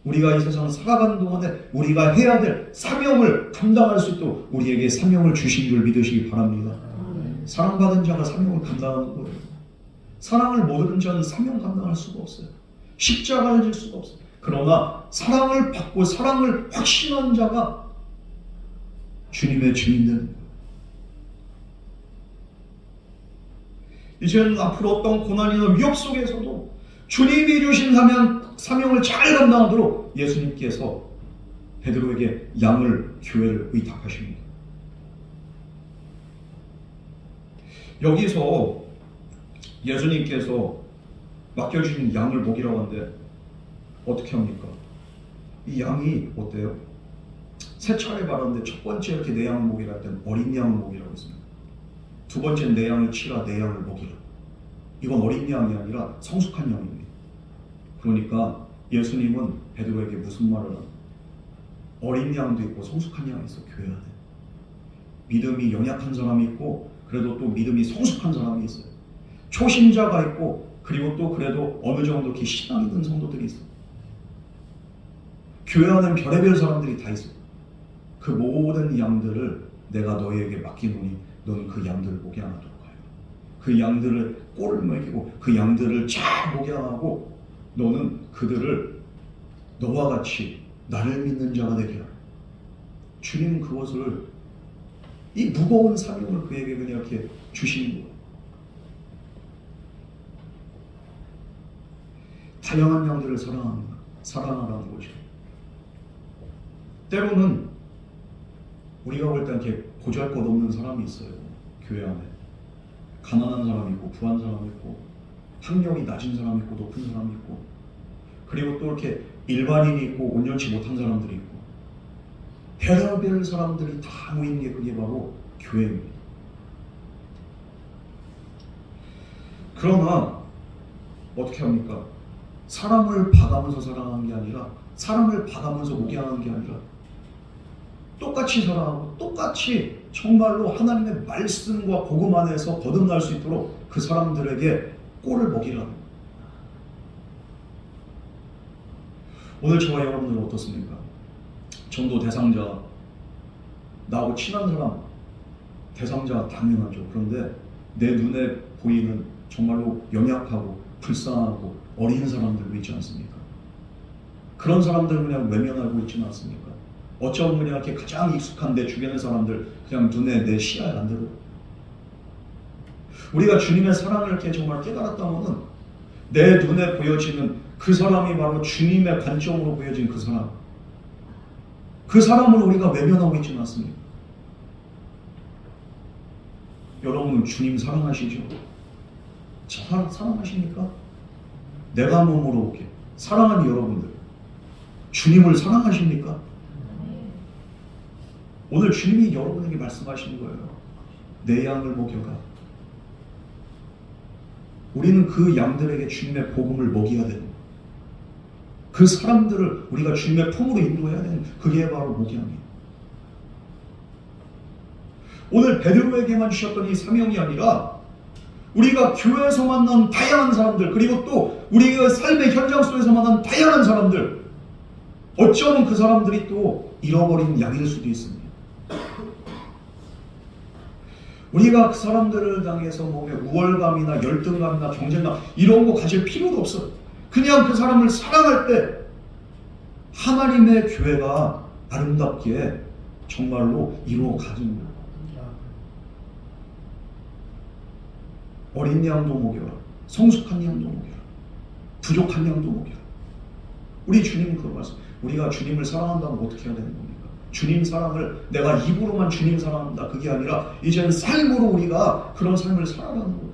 우리가 이 세상을 살아가는 동안에 우리가 해야 될 사명을 감당할 수 있도록 우리에게 사명을 주신 줄 믿으시기 바랍니다. 사랑받은 자가 사명을 감당하는 거예요. 사랑을 모르는 자는 사명 감당할 수가 없어요. 십자가를 질 수가 없어요. 그러나 사랑을 받고 사랑을 확신한 자가 주님의 증인 되는 거예요. 이제는 앞으로 어떤 고난이나 위협 속에서도 주님이 주신 사명을 잘 감당하도록 예수님께서 베드로에게 교회를 의탁하십니다. 여기서 예수님께서 맡겨주신 양을 먹이라고 하는데 어떻게 합니까? 이 양이 어때요? 세 차례 말하는데 첫 번째 이렇게 내 양을 먹이라 할 때는 어린 양을 먹이라고 했습니다. 두 번째는 내 양을 치라, 내 양을 먹이라. 이건 어린 양이 아니라 성숙한 양입니다. 그러니까 예수님은 베드로에게 무슨 말을 하나? 어린 양도 있고 성숙한 양이 있어. 교회 안에 믿음이 연약한 사람이 있고 그래도 또 믿음이 성숙한 사람이 있어요. 초신자가 있고 그리고 또 그래도 어느 정도 이렇게 신앙 있는 성도들이 있어요. 교회 안에는 별의별 사람들이 다 있어요. 그 모든 양들을 내가 너희에게 맡기노니 너는 그 양들을 목양하도록 하여. 그 양들을 꼴을 먹이고 그 양들을 잘 목양하고 너는 그들을 너와 같이 나를 믿는 자가 되게 하라. 주님은 그것을 이 무거운 사명을 그에게 그냥 이렇게 주시는 거예요. 다양한 양들을 사랑하라는 거죠. 때로는 우리가 볼 때 이렇게 보잘것없는 사람이 있어요. 교회 안에 가난한 사람이 있고 부한 사람이 있고 학력이 낮은 사람이 있고 높은 사람이 있고 그리고 또 이렇게 일반인이 있고 온전치 못한 사람들이 있고 별의별 사람들이 다 모인 게 그게 바로 교회입니다. 그러나 어떻게 합니까? 사람을 봐가면서 사랑하는 게 아니라 사람을 봐가면서 목양하는 게 아니라 똑같이 사랑하고 똑같이 정말로 하나님의 말씀과 복음 안에서 거듭날 수 있도록 그 사람들에게 꼴을 먹이라는 거예요. 오늘 저와 여러분들은 어떻습니까? 전도 대상자, 나하고 친한 사람, 대상자 당연하죠. 그런데 내 눈에 보이는 정말로 연약하고 불쌍하고 어린 사람들도 있지 않습니까? 그런 사람들은 그냥 외면하고 있지는 않습니까? 어쩌면 그냥 이렇게 가장 익숙한 내 주변의 사람들 그냥 눈에 내 시야에 안 들어요. 우리가 주님의 사랑을 이렇게 정말 깨달았다면은 내 눈에 보여지는 그 사람이 바로 주님의 관점으로 보여진 그 사람. 그 사람을 우리가 외면하고 있지는 않습니까? 여러분은 주님 사랑하시죠? 사랑하십니까? 내가 한번 물어볼게. 사랑하는 여러분들, 주님을 사랑하십니까? 오늘 주님이 여러분에게 말씀하시는 거예요. 내 양을 먹여라. 우리는 그 양들에게 주님의 복음을 먹여야 되는 거예요. 그 사람들을 우리가 주님의 품으로 인도해야 되는 그게 바로 목양이에요. 오늘 베드로에게만 주셨던 이 사명이 아니라 우리가 교회에서 만난 다양한 사람들, 그리고 또 우리가 삶의 현장 속에서 만난 다양한 사람들, 어쩌면 그 사람들이 또 잃어버린 양일 수도 있습니다. 우리가 그 사람들을 당해서 몸에 우월감이나 열등감이나 경쟁감 이런 거 가질 필요도 없어요. 그냥 그 사람을 사랑할 때 하나님의 교회가 아름답게 정말로 이루어가는 거예요. 어린 양도 먹여라, 성숙한 양도 먹여라, 부족한 양도 먹여라. 우리 주님은 그런 말씀. 우리가 주님을 사랑한다면 어떻게 해야 되는 겁니까? 주님 사랑을 내가 입으로만 주님 사랑한다 그게 아니라 이제는 삶으로 우리가 그런 삶을 살아가는 거예요.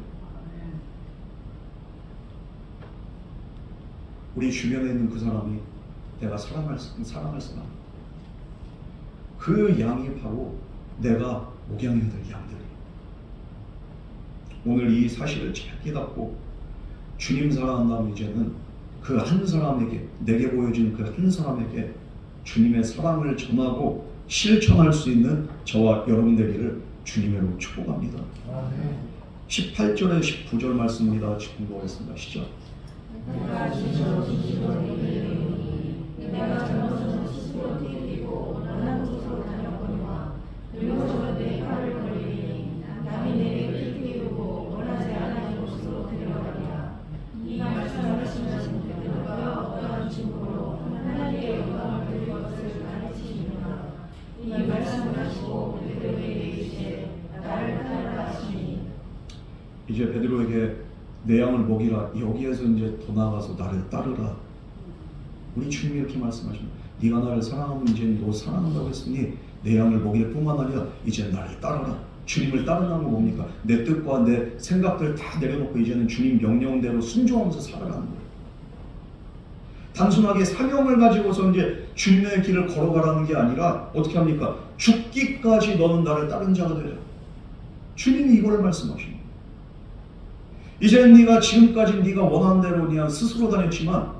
우리 주변에 있는 그 사람이 내가 사랑할 사람, 그 양이 바로 내가 목양해야 될 양들이에요. 오늘 이 사실을 잘 깨닫고 주님 사랑한다면 이제는 그 한 사람에게, 내게 보여준 그 한 사람에게 주님의 사랑을 전하고 실천할 수 있는 저와 여러분 되기를 주님으로 축복합니다. 18절에 19절 말씀입니다. 같이 공부하겠습니다. 시작. 내가 젊어서는 스스로 뛰고 원하는 곳으로 다녔거니와 늙어서는 내 팔을 벌리니 남이 내게 뛰고 원하지 않는 곳으로 데려가리라. 이 말씀을 하시는 베드로가 어떠한 증거로 하나님의 영광을 드릴 것을 가르치시느냐. 이 말씀을 하시고 베드로에게 이르시되 나를 따르라 하시니. 이제 베드로에게 내 양을 먹이라. 여기에서 이제 더 나아가서 나를 따르라. 우리 주님이 이렇게 말씀하십니다. 네가 나를 사랑하면 이제 너 사랑한다고 했으니 내 양을 먹일 뿐만 아니라 이제 나를 따르라. 주님을 따른다는 건 뭡니까? 내 뜻과 내 생각들 다 내려놓고 이제는 주님 명령대로 순종하면서 살아가는 거예요. 단순하게 사명을 가지고서 이제 주님의 길을 걸어가라는 게 아니라 어떻게 합니까? 죽기까지 너는 나를 따른 자가 되라. 주님이 이걸 말씀하십니다. 이제 네가 지금까지 네가 원하는 대로 그냥 스스로 다녔지만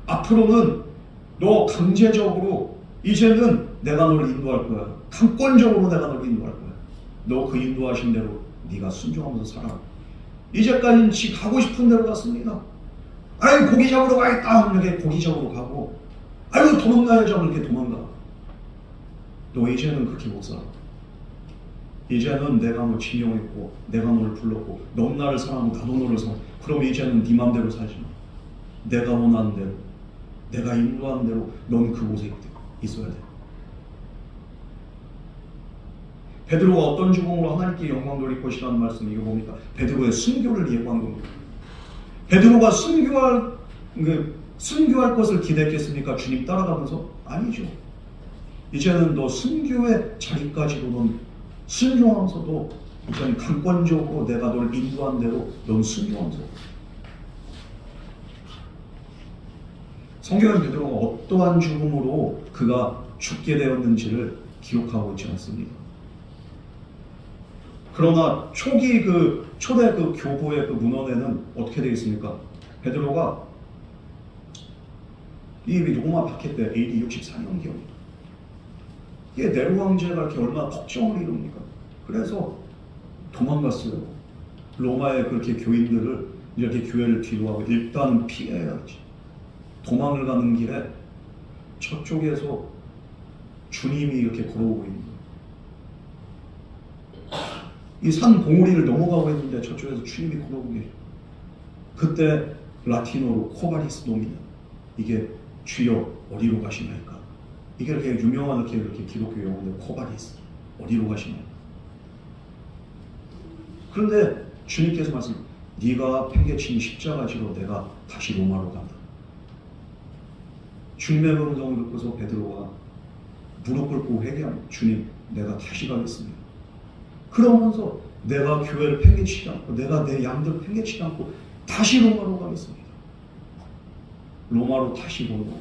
앞으로는 너 강제적으로 이제는 내가 너를 인도할 거야. 강권적으로 내가 너를 인도할 거야. 너 그 인도하신 대로 네가 순종하면서 살아. 이제까지는 지 가고 싶은 대로 갔습니다. 아유 고기 잡으러 가겠다 하면 이렇게 고기 잡으러 가고, 아유 도망가야지 하면 이렇게 도망가. 너 이제는 그렇게 못 살아. 이제는 내가 너 지명했고 내가 너를 불렀고 넌 나를 사랑하고 나도 너를 사랑해. 그럼 이제는 네 맘대로 살지 마. 내가 원하는 대로, 내가 인도하는 대로 넌 그곳에 있어야 돼. 베드로가 어떤 죽음으로 하나님께 영광 돌릴 것이라는 말씀, 이거 뭡니까? 베드로의 순교를 예고한 겁니다. 베드로가 순교할 것을 기대했겠습니까? 주님 따라가면서? 아니죠. 이제는 너 순교의 자리까지도 넌 순종하면서도 이제는 강권적으로 내가 널 인도한 대로 넌 순종하면서. 성경은 베드로가 어떠한 죽음으로 그가 죽게 되었는지를 기록하고 있지 않습니다. 그러나 초대 그 교보의 그 문헌에는 어떻게 되어 있습니까? 베드로가 이 로마 박해 때 AD 64년경입니다. 이게 네로 황제가 이렇게 얼마나 걱정을 이룹니까? 그래서 도망갔어요. 로마의 그렇게 교인들을 이렇게 교회를 뒤로 하고 일단 피해야지. 도망을 가는 길에 저쪽에서 주님이 이렇게 걸어오고 있는 거예요. 이 산 봉우리를 넘어가고 있는데 저쪽에서 주님이 걸어오고 계세요. 그때 라틴어로 코바리스 노미나, 이게 주여 어디로 가시나이까? 이게 이렇게 유명한 이렇게 기독교 용어인데 코바리스, 어디로 가시나이까? 그런데 주님께서 말씀, 네가 팽개친 십자가 지로 내가 다시 로마로 간다. 주님의 음성을 듣고서 베드로가 무릎 꿇고 회개합니다. 주님, 내가 다시 가겠습니다. 그러면서 내가 교회를 팽개치지 않고 내가 내 양들을 팽개치지 않고 다시 로마로 가겠습니다. 로마로 다시 보내고,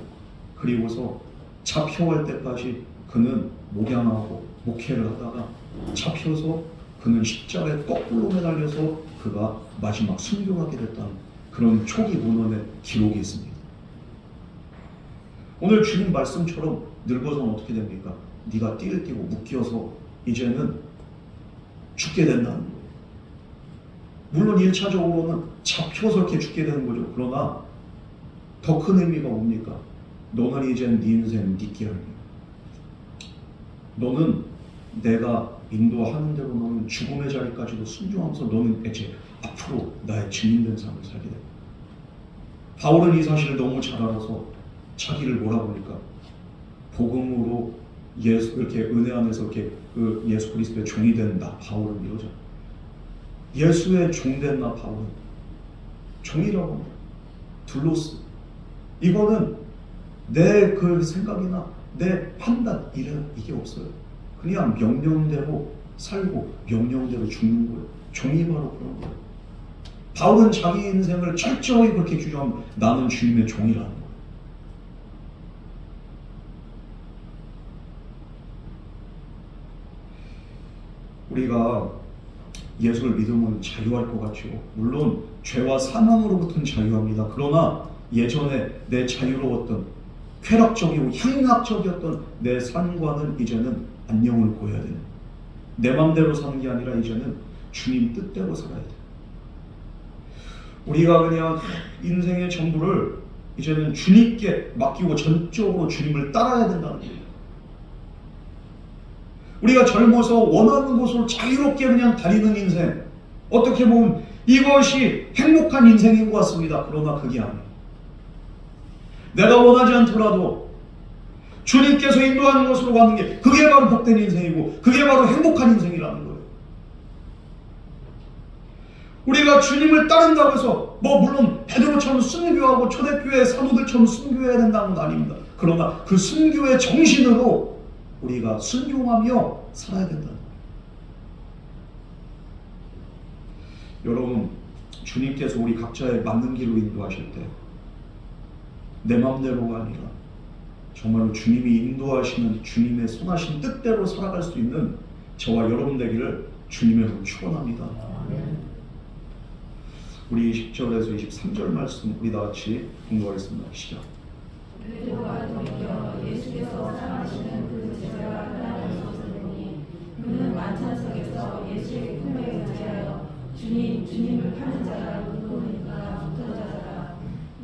그리고서 잡혀갈 때까지 그는 목양하고 목회를 하다가 잡혀서 그는 십자가에 거꾸로 매달려서 그가 마지막 순교하게 됐다는 그런 초기 문헌의 기록이 있습니다. 오늘 주님 말씀처럼 늙어서는 어떻게 됩니까? 네가 띠를 띠고 묶여서 이제는 죽게 된다는 거예요. 물론 1차적으로는 잡혀서 이렇게 죽게 되는 거죠. 그러나 더 큰 의미가 뭡니까? 너는 이제 네 인생 네 길이야. 너는 내가 인도하는 대로 너는 죽음의 자리까지도 순종하면서 너는 이제 앞으로 나의 증인된 삶을 살게 돼. 바울은 이 사실을 너무 잘 알아서 자기를 뭐라고 합니까? 복음으로 예수 이렇게 은혜 안에서 이렇게 그 예수 그리스도의 종이 된 나 바울은 이러죠. 예수의 종된 나 바울은 종이라고 합니다. 둘로스. 이거는 내 그 생각이나 내 판단 이게 없어요. 그냥 명령대로 살고 명령대로 죽는 거예요. 종이 바로 그런 거예요. 바울은 자기 인생을 철저히 그렇게 규정하면 나는 주님의 종이라는 거예요. 우리가 예수를 믿으면 자유할 것 같죠. 물론 죄와 사망으로부터는 자유합니다. 그러나 예전에 내 자유로웠던 쾌락적이고 향락적이었던 내 삶과는 이제는 안녕을 보여야 돼요. 내 맘대로 사는 게 아니라 이제는 주님 뜻대로 살아야 돼요. 우리가 그냥 인생의 전부를 이제는 주님께 맡기고 전적으로 주님을 따라야 된다는 거예요. 우리가 젊어서 원하는 곳으로 자유롭게 그냥 다니는 인생, 어떻게 보면 이것이 행복한 인생인 것 같습니다. 그러나 그게 아니에요. 내가 원하지 않더라도 주님께서 인도하는 것으로 가는 게 그게 바로 복된 인생이고 그게 바로 행복한 인생이라는 거예요. 우리가 주님을 따른다고 해서 물론 베드로처럼 순교하고 초대교회 사도들처럼 순교해야 된다는 건 아닙니다. 그러나 그 순교의 정신으로 우리가 순종하며 살아야 된다는 거예요. 여러분, 주님께서 우리 각자의 맞는 길로 인도하실 때 내 마음대로가 아니라 정말로 주님이 인도하시는 주님의 선하신 뜻대로 살아갈 수 있는 저와 여러분 되기를 주님의 이름으로 축원합니다. 우리 20절에서 23절 말씀 우리 다 같이 공부하겠습니다. 시작. 베드로가 돌이켜 예수께서 사랑하시는 그 제자가 하나를 보니 그는 만찬석에서 예수의 품에 의지하여 주님을 파는 자가 누구니까 붙어자더라.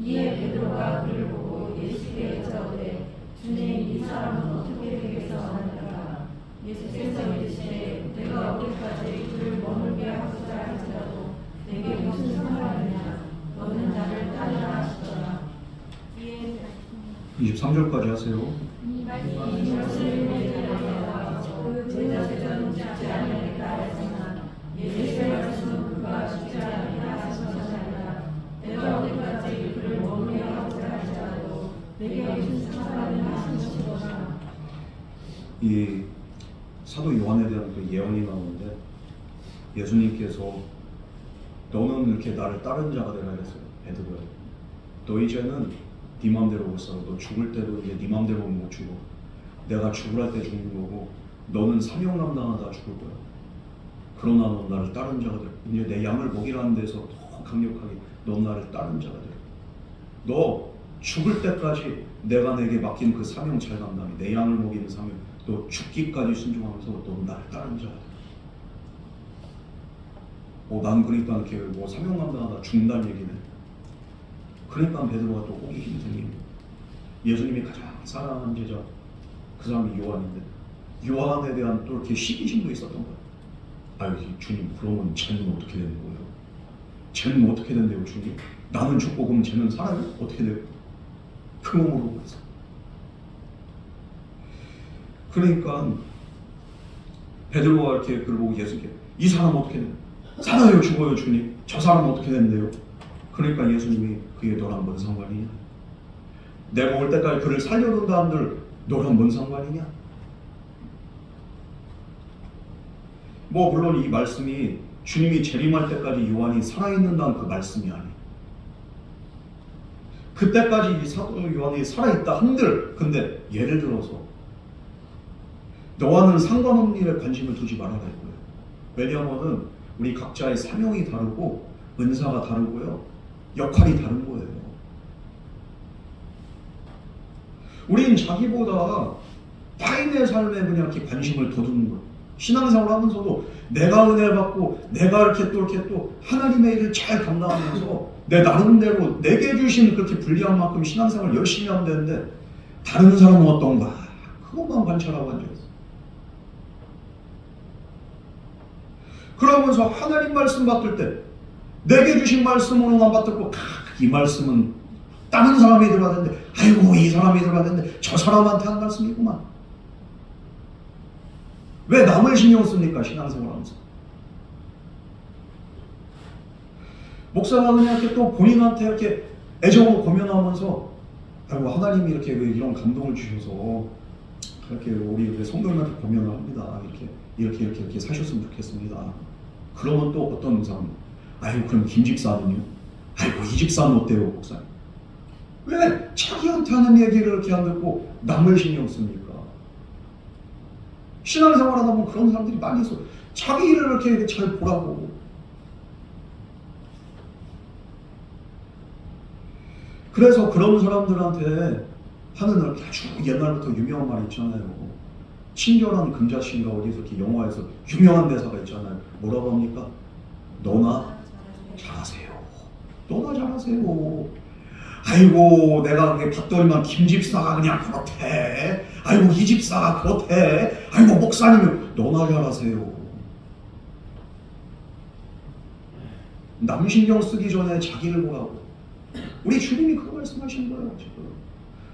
이에 베드로가 그를 보고 예수께 여짜오되 주님 이 사람은 어떻게 되겠어 하니까 예수께서 이르시되 내가 어디까지 그를 머물게 하고자 할지라도 내게 무슨 상관이냐 너는 나를 따르라 하시더라. 23절까지 하세요. 이 말씀을 내리라 그 제자들은 죽지 않으리라 했으나 예수의 말씀은 그가 죽지 않으리라 하셨느니라. 내가 어디까지 그를 머물게 하고자 할지라도 내게 무슨 상관이 하신 것이구나. 이 사도 요한에 대한 그 예언이 나오는데 예수님께서 너는 이렇게 나를 따른 자가 되라 그랬어요. 베드로야, 너 이제는 네 맘대로 못 살아. 너 죽을 때도 이제 네 맘대로 못 죽어. 내가 죽으라 때 죽는 거고 너는 사명 감당하다 죽을 거야. 그러나 넌 나를 따른 자가 돼. 이제 내 양을 먹이라는 데서 더 강력하게 넌 나를 따른 자가 돼. 너 죽을 때까지 내가 내게 맡긴 그 사명 잘 감당해. 내 양을 먹이는 사명. 너 죽기까지 순종하면서 넌 나를 따른 자가 돼. 난 그러니까 이렇게 사명 감당하다 죽는다는 얘기네. 그러니까 베드로가 또 호기심이 생기고 예수님이 가장 사랑하는 제자 그 사람이 요한인데 요한에 대한 또 이렇게 시기심도 있었던 거예요. 주님, 그러면 쟤는 어떻게 되는 거예요? 쟤는 어떻게 된대요, 주님? 나는 죽고 그럼 쟤는 살아요? 어떻게 돼요? 그 몸으로 그래서 그러니까 베드로가 이렇게 그걸 보고 예수께 이 사람 어떻게 돼요? 살아요, 죽어요, 주님? 저 사람 어떻게 된대요? 그러니까 예수님이 그게 너랑 뭔 상관이냐? 내가 올 때까지 그를 살려둔다 한들 너랑 뭔 상관이냐? 물론 이 말씀이 주님이 재림할 때까지 요한이 살아있는다는 그 말씀이 아니에요. 그때까지 이 사도 요한이 살아있다 한들 근데 예를 들어서 너와는 상관없는 일에 관심을 두지 말아라 이거예요. 왜냐하면 우리 각자의 사명이 다르고 은사가 다르고요. 역할이 다른 거예요. 우린 자기보다 타인의 삶에 그냥 이렇게 관심을 더 두는 거예요. 신앙생활 하면서도 내가 은혜 받고 내가 이렇게 또 하나님의 일을 잘 감당하면서 내 나름대로 내게 주신 그렇게 불리한 만큼 신앙생활 열심히 하면 되는데 다른 사람은 어떤가? 그것만 관찰하고 앉아있어. 그러면서 하나님 말씀 받을 때 내게 주신 말씀으로만 받듣고 이 말씀은 다른 사람이 들어야 되는데 아이고 이 사람이 들어야 되는데 저 사람한테 한 말씀이구만. 왜 남을 신경 씁니까? 신앙생활하면서. 목사가 그냥 이렇게 또 본인한테 이렇게 애정으로 고민하면서 아이고 하나님이 이렇게 이런 감동을 주셔서 이렇게 우리 성도님한테 고민을 합니다. 이렇게 사셨으면 좋겠습니다. 그러면 또 어떤 사람 아이고 그럼 김 집사는요? 아이고 이 집사는 어때요 목사님? 왜 자기한테 하는 얘기를 이렇게 안 듣고 남을 신경 씁니까? 신앙생활 하다 보면 그런 사람들이 많이 있어. 자기 일을 이렇게 잘 보라고. 그래서 그런 사람들한테 하는 아주 옛날부터 유명한 말이 있잖아요. 친절한 금자씨가 어디서 이렇게 영화에서 유명한 대사가 있잖아요. 뭐라고 합니까? 너나 잘하세요. 너나 잘하세요. 아이고 내가 봤더니만 김 집사가 그냥 그렇대. 아이고 이 집사가 그렇대. 아이고 목사님이 너나 잘하세요. 남 신경 쓰기 전에 자기를 보라고. 우리 주님이 그거 말씀하신 거예요. 지금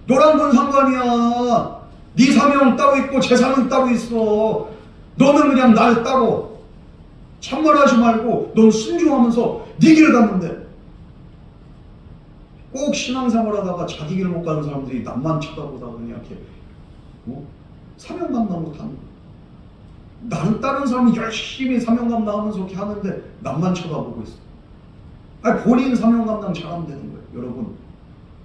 너랑 뭔 상관이야. 네 사명 따로 있고 제 사명 따로 있어. 너는 그냥 날 따로 참말하지 말고 넌 순종하면서 네 길을 가면 돼. 꼭 신앙생활 하다가 자기 길 못 가는 사람들이 남만 쳐다보다 그냥 이렇게 사명감 나오고 가는 거야. 나는 다른 사람이 열심히 사명감 나오면서 이렇게 하는데 남만 쳐다보고 있어. 아니 본인 사명 감당 잘하면 되는 거예요. 여러분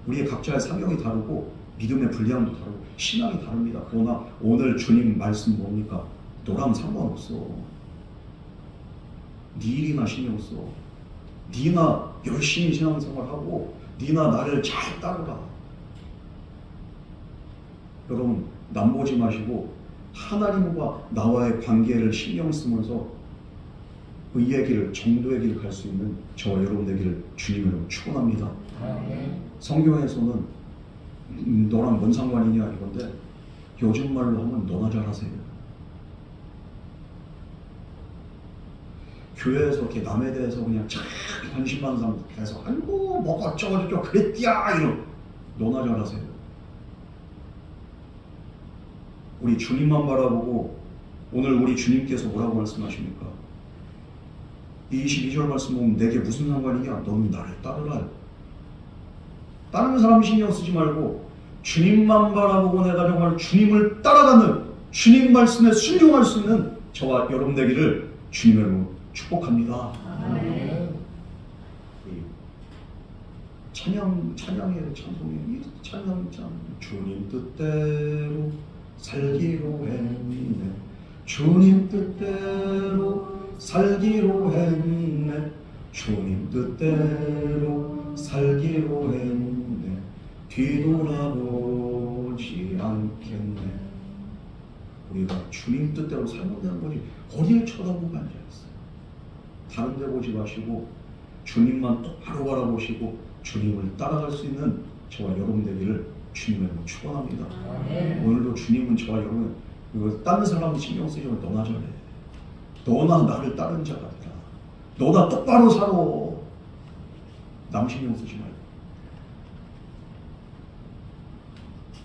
우리의 각자의 사명이 다르고 믿음의 분량도 다르고 신앙이 다릅니다. 그러나 오늘 주님 말씀 뭡니까? 너랑 상관없어. 네 일이나 신경 써. 네나 열심히 신앙생활하고 네나 나를 잘 따르라. 여러분 남 보지 마시고 하나님과 나와의 관계를 신경 쓰면서 의의 길, 정도의 길 갈 수 있는 저와 여러분 되기를 주님으로 축원합니다. 성경에서는 너랑 뭔 상관이냐 이건데 요즘 말로 하면 너나 잘하세요. 교회에서 이렇게 남에 대해서 그냥 참 관심 많은 사람 계속 아이고 뭐가 어쩌고저쩌고 그랬디야 이런 너나 잘하세요. 우리 주님만 바라보고 오늘 우리 주님께서 뭐라고 말씀하십니까? 22절 말씀 보면 내게 무슨 상관이냐? 너는 나를 따르라. 다른 사람 신경 쓰지 말고 주님만 바라보고 내가 정말 주님을 따라가는 주님 말씀에 순종할 수 있는 저와 여러분 되기를 주님으로 축복합니다. 찬양의 찬송이 찬양장 주님 뜻대로 살기로 했네. 주님 뜻대로 살기로 했네. 주님 뜻대로 살기로 했네. 뒤돌아보지 않겠네. 우리가 주님 뜻대로 살면 되는 거지 어디를 쳐다보고 앉아있어요. 다른 데 보지 마시고 주님만 똑바로 바라보시고 주님을 따라갈 수 있는 저와 여러분 되기를 주님으로 축원합니다. 오늘도 주님은 저와 여러분 다른 사람 신경 쓰지 말고 너나 잘해. 너나 나를 따른 자가 되라. 너나 똑바로 살아. 남 신경 쓰지 말고.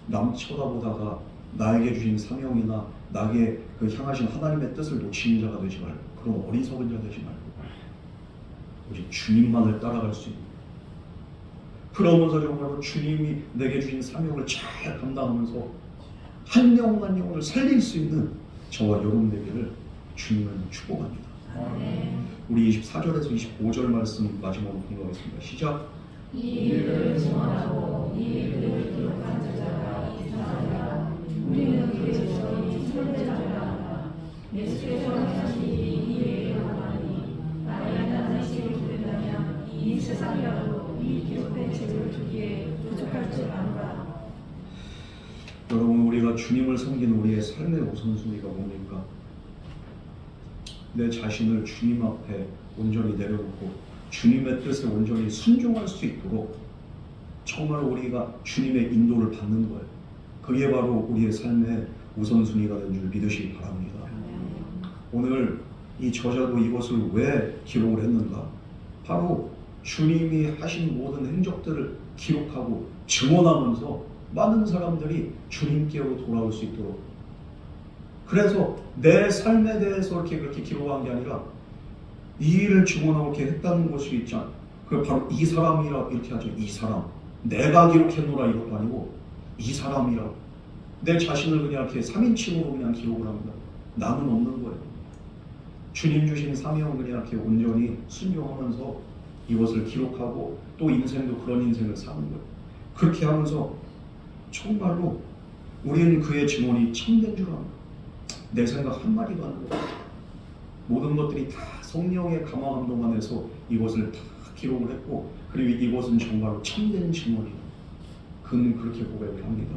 남 쳐다보다가 나에게 주신 사명이나 나에게 그 향하신 하나님의 뜻을 놓치는 자가 되지 말고 그런 어리석은 자 되지 말고 오직 주님만을 따라갈 수 있는 그러면서 정말로 주님이 내게 주신 사명을 잘 감당하면서 한 영혼 한 영혼을 살릴 수 있는 저와 여러분 되기를 주님을 축복합니다. 우리 24절에서 25절 말씀 마지막으로 공부하겠습니다. 시작. 이 일을 증언하고 이 일을 기록한 자가 이스라엘아 우리는 그에서 이 선대자를 알아. 예수께서 하신 일이 이 일을 하나니 만약 나는 책을 기록한다면 이 세상이라도 이 기록된 책을 주기에 부족할 줄 아노라. 여러분 우리가 주님을 섬기는 우리의 삶의 우선순위가 뭡니까? 내 자신을 주님 앞에 온전히 내려놓고 주님의 뜻에 온전히 순종할 수 있도록 정말 우리가 주님의 인도를 받는 거예요. 그게 바로 우리의 삶의 우선순위가 된 줄 믿으시기 바랍니다. 오늘 이 저자도 이것을 왜 기록을 했는가? 바로 주님이 하신 모든 행적들을 기록하고 증언하면서 많은 사람들이 주님께로 돌아올 수 있도록, 그래서 내 삶에 대해서 그렇게 기록한 게 아니라 이 일을 증언하고 이렇게 했다는 것이 있잖아. 그 바로 이 사람이라 이렇게 하죠. 이 사람. 내가 기록했노라 이것도 아니고 이 사람이라. 내 자신을 그냥 이렇게 3인칭으로 그냥 기록을 합니다. 남은 없는 거예요. 주님 주신 사명을 그냥 이렇게 온전히 순종하면서 이것을 기록하고 또 인생도 그런 인생을 사는 거예요. 그렇게 하면서 정말로 우리는 그의 증언이 참된 줄 압니다. 내 생각 한마디도 안 들어요. 모든 것들이 다 성령의 감화 감동 안에서 이것을 다 기록을 했고, 그리고 이것은 정말로 참된 증언이다. 그는 그렇게 고백을 합니다.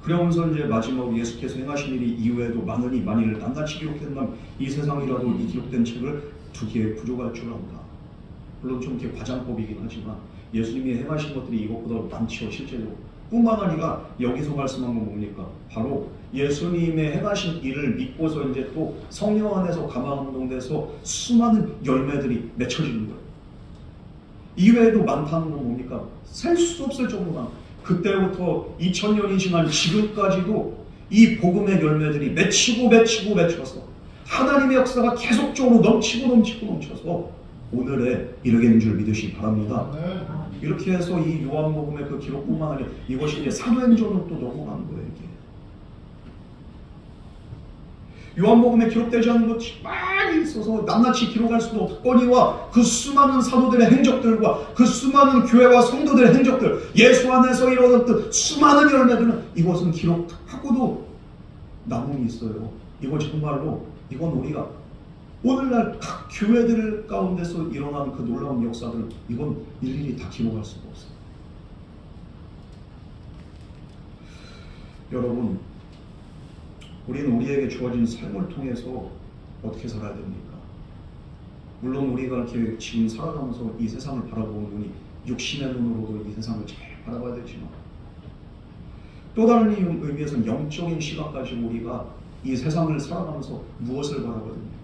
그러면서 이제 마지막으로 예수께서 행하신 일이 이외에도 많으니 만일 낱낱이 기록된다면 이 세상이라도 이 기록된 책을 두기에 부족할 줄 압니다. 물론 좀 이렇게 과장법이긴 하지만 예수님이 행하신 것들이 이것보다 많지요, 실제로. 뿐만 아니라 여기서 말씀한 건 뭡니까? 바로 예수님의 행하신 일을 믿고서 이제 또 성령 안에서 감화 감동돼서 수많은 열매들이 맺혀지는 거예요. 이외에도 많다는 건 뭡니까? 셀 수 없을 정도나 그때부터 2000년이 지난 지금까지도 이 복음의 열매들이 맺혀서 하나님의 역사가 계속적으로 넘쳐서 오늘에 이르게 된 줄 믿으시기 바랍니다. 이렇게 해서 이 요한복음의 그 기록뿐만 아니라 이것이 이제 사도행전으로 또 넘어가는 거예요. 이게 요한복음에 기록되지 않은 것이 많이 있어서 낱낱이 기록할 수도 없거니와 그 수많은 사도들의 행적들과 그 수많은 교회와 성도들의 행적들, 예수 안에서 일어났던 수많은 열매들은 이것은 기록하고도 남음이 있어요. 이거 정말로 이건 우리가 오늘날 각 교회들 가운데서 일어나는 그 놀라운 역사들, 이건 일일이 다 기록할 수가 없어요. 여러분, 우리는 우리에게 주어진 삶을 통해서 어떻게 살아야 됩니까? 물론 우리가 이렇게 지금 살아가면서 이 세상을 바라보는 눈이 육신의 눈으로도 이 세상을 잘 바라봐야 되지만 또 다른 의미에서는 영적인 시각 가지고 우리가 이 세상을 살아가면서 무엇을 바라봐야 됩니까?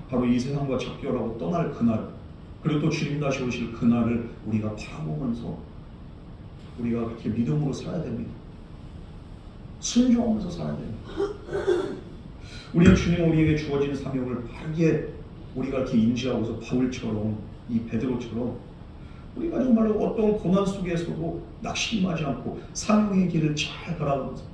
바로 이 세상과 작별하고 떠날 그날, 그리고 또 주님 다시 오실 그날을 우리가 바라보면서 우리가 그렇게 믿음으로 살아야 됩니다. 순종하면서 살아야 됩니다. 우리 주님 우리에게 주어진 사명을 바르게 우리가 이렇게 인지하고서 바울처럼, 이 베드로처럼 우리가 정말로 어떤 고난 속에서도 낙심하지 않고 사명의 길을 잘 바라보면서,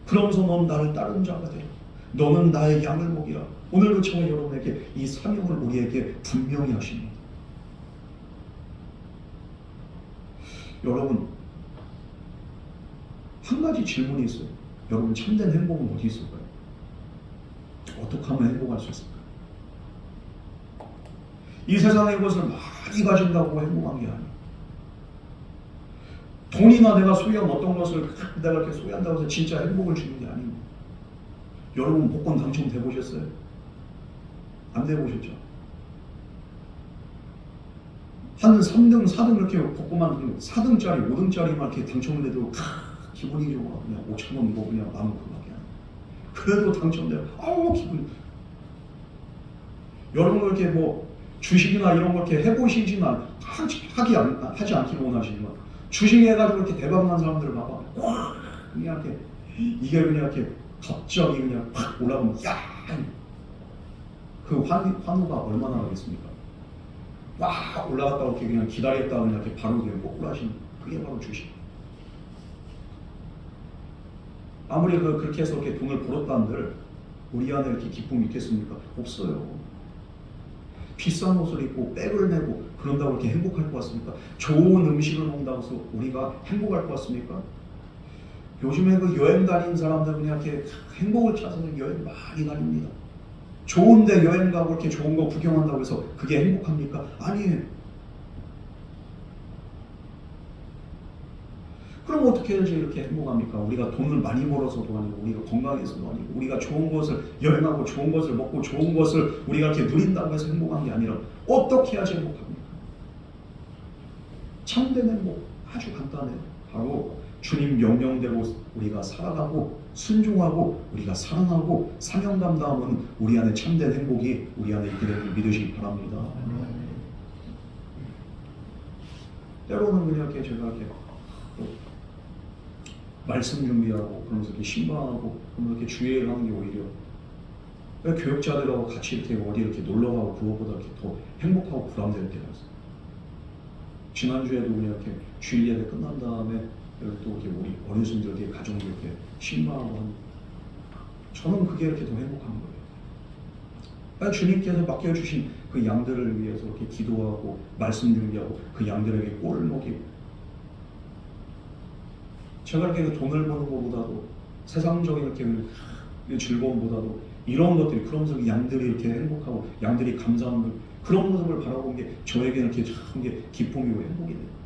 그러면서 넌 나를 따르는 자가 되라, 너는 나의 양을 먹이라. 오늘도 제가 여러분에게 이 사명을 우리에게 분명히 하십니다. 여러분, 한 가지 질문이 있어요. 여러분, 참된 행복은 어디 있을까요? 어떻게 하면 행복할 수 있을까요? 이 세상의 것을 많이 가진다고 행복한 게 아니에요. 돈이나 내가 소유한 어떤 것을 내가 이렇게 소유한다고 해서 진짜 행복을 주는 게 아닙니다. 여러분, 복권 당첨돼 보셨어요? 안 돼 보셨죠? 한 3등, 4등 이렇게 복권만 4등짜리, 5등짜리만 이렇게 당첨을 해도 기분이 좋아. 그냥 5,000원 이거 그냥 남은 그밖에 안 돼. 그래도 당첨돼요. 아우, 기분. 여러분 이렇게 뭐 주식이나 이런 거 이렇게 해보시지만 하지 않기를 원하시지만 주식해가지고 이렇게 대박난 사람들을 봐봐. 와, 그냥 이렇게 이게 그냥 이렇게 갑자기 그냥 팍 올라가면 야, 그 환호가 얼마나 하겠습니까? 와, 올라갔다고 이렇게 그냥 기다렸다가 그냥 이렇게 바로 그냥 꼬꾸라시는, 그게 바로 주식. 아무리 그렇게 해서 이렇게 돈을 벌었다는들 우리 안에 이렇게 기쁨이 있겠습니까? 없어요. 비싼 옷을 입고 백을 메고 그런다고 이렇게 행복할 것 같습니까? 좋은 음식을 먹는다고 해서 우리가 행복할 것 같습니까? 요즘에 그 여행 다니는 사람들은 그냥 이렇게 행복을 찾아서 여행 많이 다닙니다. 좋은데 여행 가고 이렇게 좋은 거 구경한다고 해서 그게 행복합니까? 아니에요. 그럼 어떻게 해야지 이렇게 행복합니까? 우리가 돈을 많이 벌어서도 아니고, 우리가 건강해서도 아니고, 우리가 좋은 것을 여행하고 좋은 것을 먹고 좋은 것을 우리가 이렇게 누린다고 해서 행복한 게 아니라 어떻게 해야지 행복합니까? 참된 행복 아주 간단해요. 바로 주님 명령대로 우리가 살아가고 순종하고 우리가 사랑하고 사명감 다음은 우리 안에 참된 행복이 우리 안에 있게 되는 믿으시기 바랍니다. 때로는 그냥 이렇게 제가 이렇게 말씀 준비하고 그러면서 이렇게 신방하고 그러면서 이렇게 주의를 하는 게 오히려 교역자들하고 같이 이렇게 어디 이렇게 놀러 가고 그것보다 이렇게 더 행복하고 부담될 때가 있어요. 지난주에도 그냥 이렇게 주일 예배 끝난 다음에 또 이렇게 우리 어르신들 가정들 이렇게 신방하고 하는, 저는 그게 이렇게 더 행복한 거예요. 주님께서 맡겨주신 그 양들을 위해서 이렇게 기도하고 말씀 준비하고 그 양들에게 꼴을 먹이고, 제가 이렇게 돈을 버는 것보다도 세상적인 이렇게 즐거움보다도 이런 것들이, 그러면서 양들이 이렇게 행복하고 양들이 감사하는 그런 모습을 바라본 게 저에게는 이렇게 참 게 기쁨이고 행복이 돼요.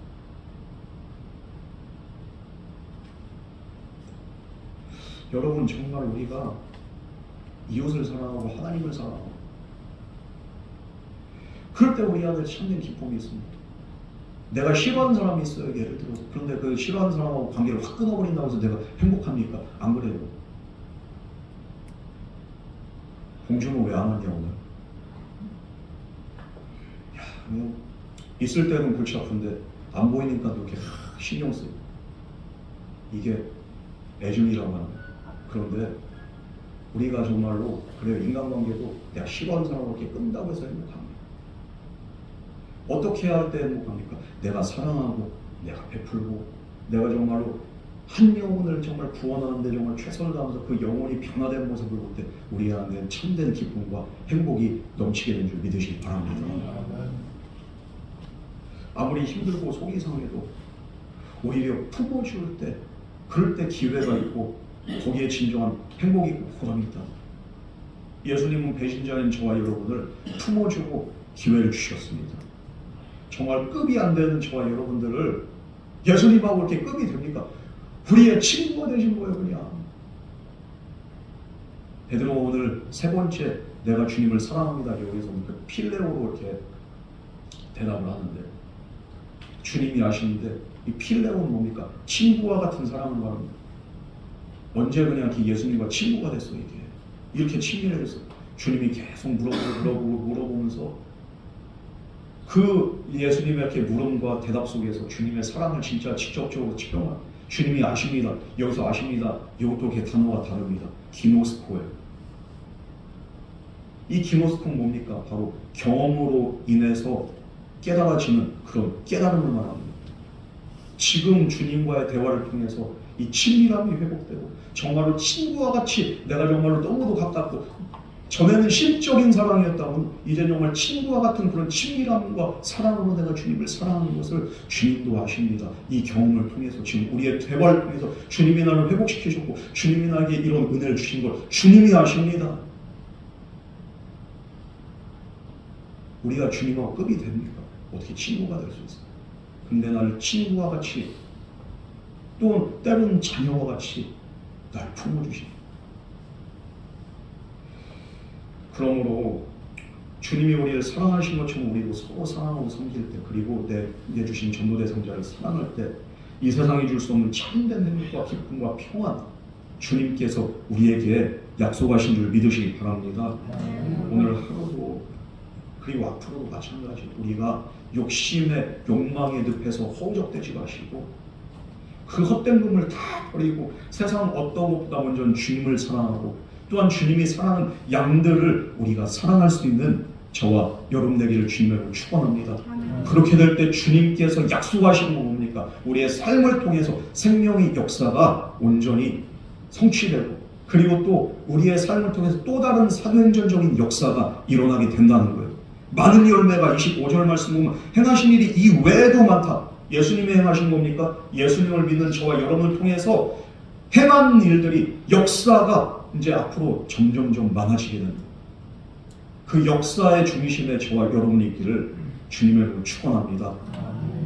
여러분, 정말 우리가 이웃을 사랑하고 하나님을 사랑하고 그럴 때 우리 안에 참된 기쁨이 있습니다. 내가 싫어하는 사람이 있어요, 예를 들어서. 그런데 그 싫어하는 사람하고 관계를 확 끊어버린다고 해서 내가 행복합니까? 안 그래요. 봉준호 왜 안 왔냐 오늘? 야, 뭐 있을 때는 골치 아픈데 안 보이니까 또 이렇게 신경 쓰고, 이게 애증이라고 하는 거예요. 그런데 우리가 정말로 그래요. 인간관계도 내가 싫어하는 사람하고 이렇게 끈다고 해서 행복합니다. 어떻게 할 때 행복합니까? 내가 사랑하고 내가 베풀고 내가 정말로 한 영혼을 정말 구원하는데 정말 최선을 다하면서 그 영혼이 변화된 모습을 볼 때 우리 안에 참된 기쁨과 행복이 넘치게 된 줄 믿으시기 바랍니다. 아무리 힘들고 속이 상해도 오히려 품어줄 때, 그럴 때 기회가 있고 거기에 진정한 행복이 보람이 있다. 예수님은 배신자인 저와 여러분을 품어주고 기회를 주셨습니다. 정말 급이 안 되는 저와 여러분들을 예수님하고 이렇게 급이 됩니까? 우리의 친구가 되신 거예요, 그냥. 베드로 오늘 세 번째 내가 주님을 사랑합니다. 여기서 그 필레오로 이렇게 대답을 하는데, 주님이 아시는데 이 필레오는 뭡니까? 친구와 같은 사랑을 말합니다. 언제 그냥 이렇게 예수님과 친구가 됐어, 이게. 이렇게 친밀해졌어. 주님이 계속 물어보면서 그 예수님의 이렇게 물음과 대답 속에서 주님의 사랑을 진짜 직접적으로 체험한, 주님이 아십니다. 여기서 아십니다. 이것도 이렇게 단어가 다릅니다. 기노스코예요. 이 기노스코는 뭡니까? 바로 경험으로 인해서 깨달아지는 그런 깨달음을 말합니다. 지금 주님과의 대화를 통해서 이 친밀함이 회복되고 정말로 친구와 같이 내가 정말로 너무도 가깝고, 전에는 심적인 사랑이었다면 이제 정말 친구와 같은 그런 친밀함과 사랑으로 내가 주님을 사랑하는 것을 주님도 아십니다. 이 경험을 통해서 지금 우리의 대화를 통해서 주님이 나를 회복시키셨고 주님이 나에게 이런 은혜를 주신 걸 주님이 아십니다. 우리가 주님하고 급이 됩니까? 어떻게 친구가 될 수 있어요? 근데 나를 친구와 같이, 또 때로는 자녀와 같이 날 품어주십니다. 그러므로 주님이 우리를 사랑하신 것처럼 우리도 서로 사랑하고 섬길 때, 그리고 내게 주신 전도대상자를 사랑할 때 이 세상이 줄 수 없는 참된 행복과 기쁨과 평안, 주님께서 우리에게 약속하신 줄 믿으시기 바랍니다. 오늘 하루도 그리고 앞으로도 마찬가지, 우리가 욕심의 욕망에 늪에서 허우적대지 마시고 그 헛된 꿈을 다 버리고 세상 어떤 것보다 먼저 주님을 사랑하고 또한 주님이 사랑하는 양들을 우리가 사랑할 수 있는 저와 여러분 되기를 주님으로 축원합니다. 그렇게 될 때 주님께서 약속하신 건 뭡니까? 우리의 삶을 통해서 생명의 역사가 온전히 성취되고, 그리고 또 우리의 삶을 통해서 또 다른 사도행전적인 역사가 일어나게 된다는 거예요. 많은 열매가 25절 말씀 보면 행하신 일이 이 외에도 많다. 예수님이 행하신 겁니까? 예수님을 믿는 저와 여러분을 통해서 행한 일들이, 역사가 이제 앞으로 점점점 많아지게 됩니다. 그 역사의 중심에 저와 여러분이 있기를 주님의 이름으로 축원합니다.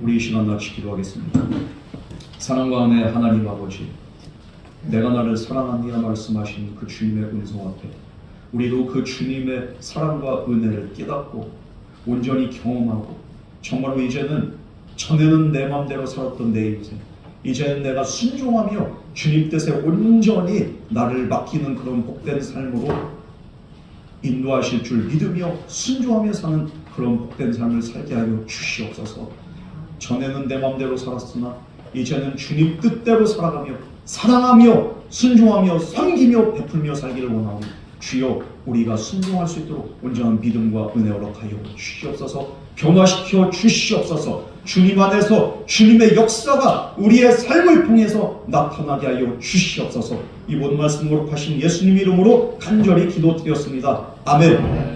우리 이 시간 같이 기도하겠습니다. 사랑과의 하나님 아버지, 내가 나를 사랑하니라 말씀하신 그 주님의 음성 앞에 우리도 그 주님의 사랑과 은혜를 깨닫고 온전히 경험하고 정말로 이제는 전에는 내 마음대로 살았던 내 인생, 이제는 내가 순종하며 주님 뜻에 온전히 나를 맡기는 그런 복된 삶으로 인도하실 줄 믿으며 순종하며 사는 그런 복된 삶을 살게 하여 주시옵소서. 전에는 내 마음대로 살았으나 이제는 주님 뜻대로 살아가며 사랑하며 순종하며 섬기며 베풀며 살기를 원하오니 주여 우리가 순종할 수 있도록 온전한 믿음과 은혜 허락하여 주시옵소서. 변화시켜 주시옵소서. 주님 안에서 주님의 역사가 우리의 삶을 통해서 나타나게 하여 주시옵소서. 이 모든 말씀 거룩하신 예수님 이름으로 간절히 기도드렸습니다. 아멘.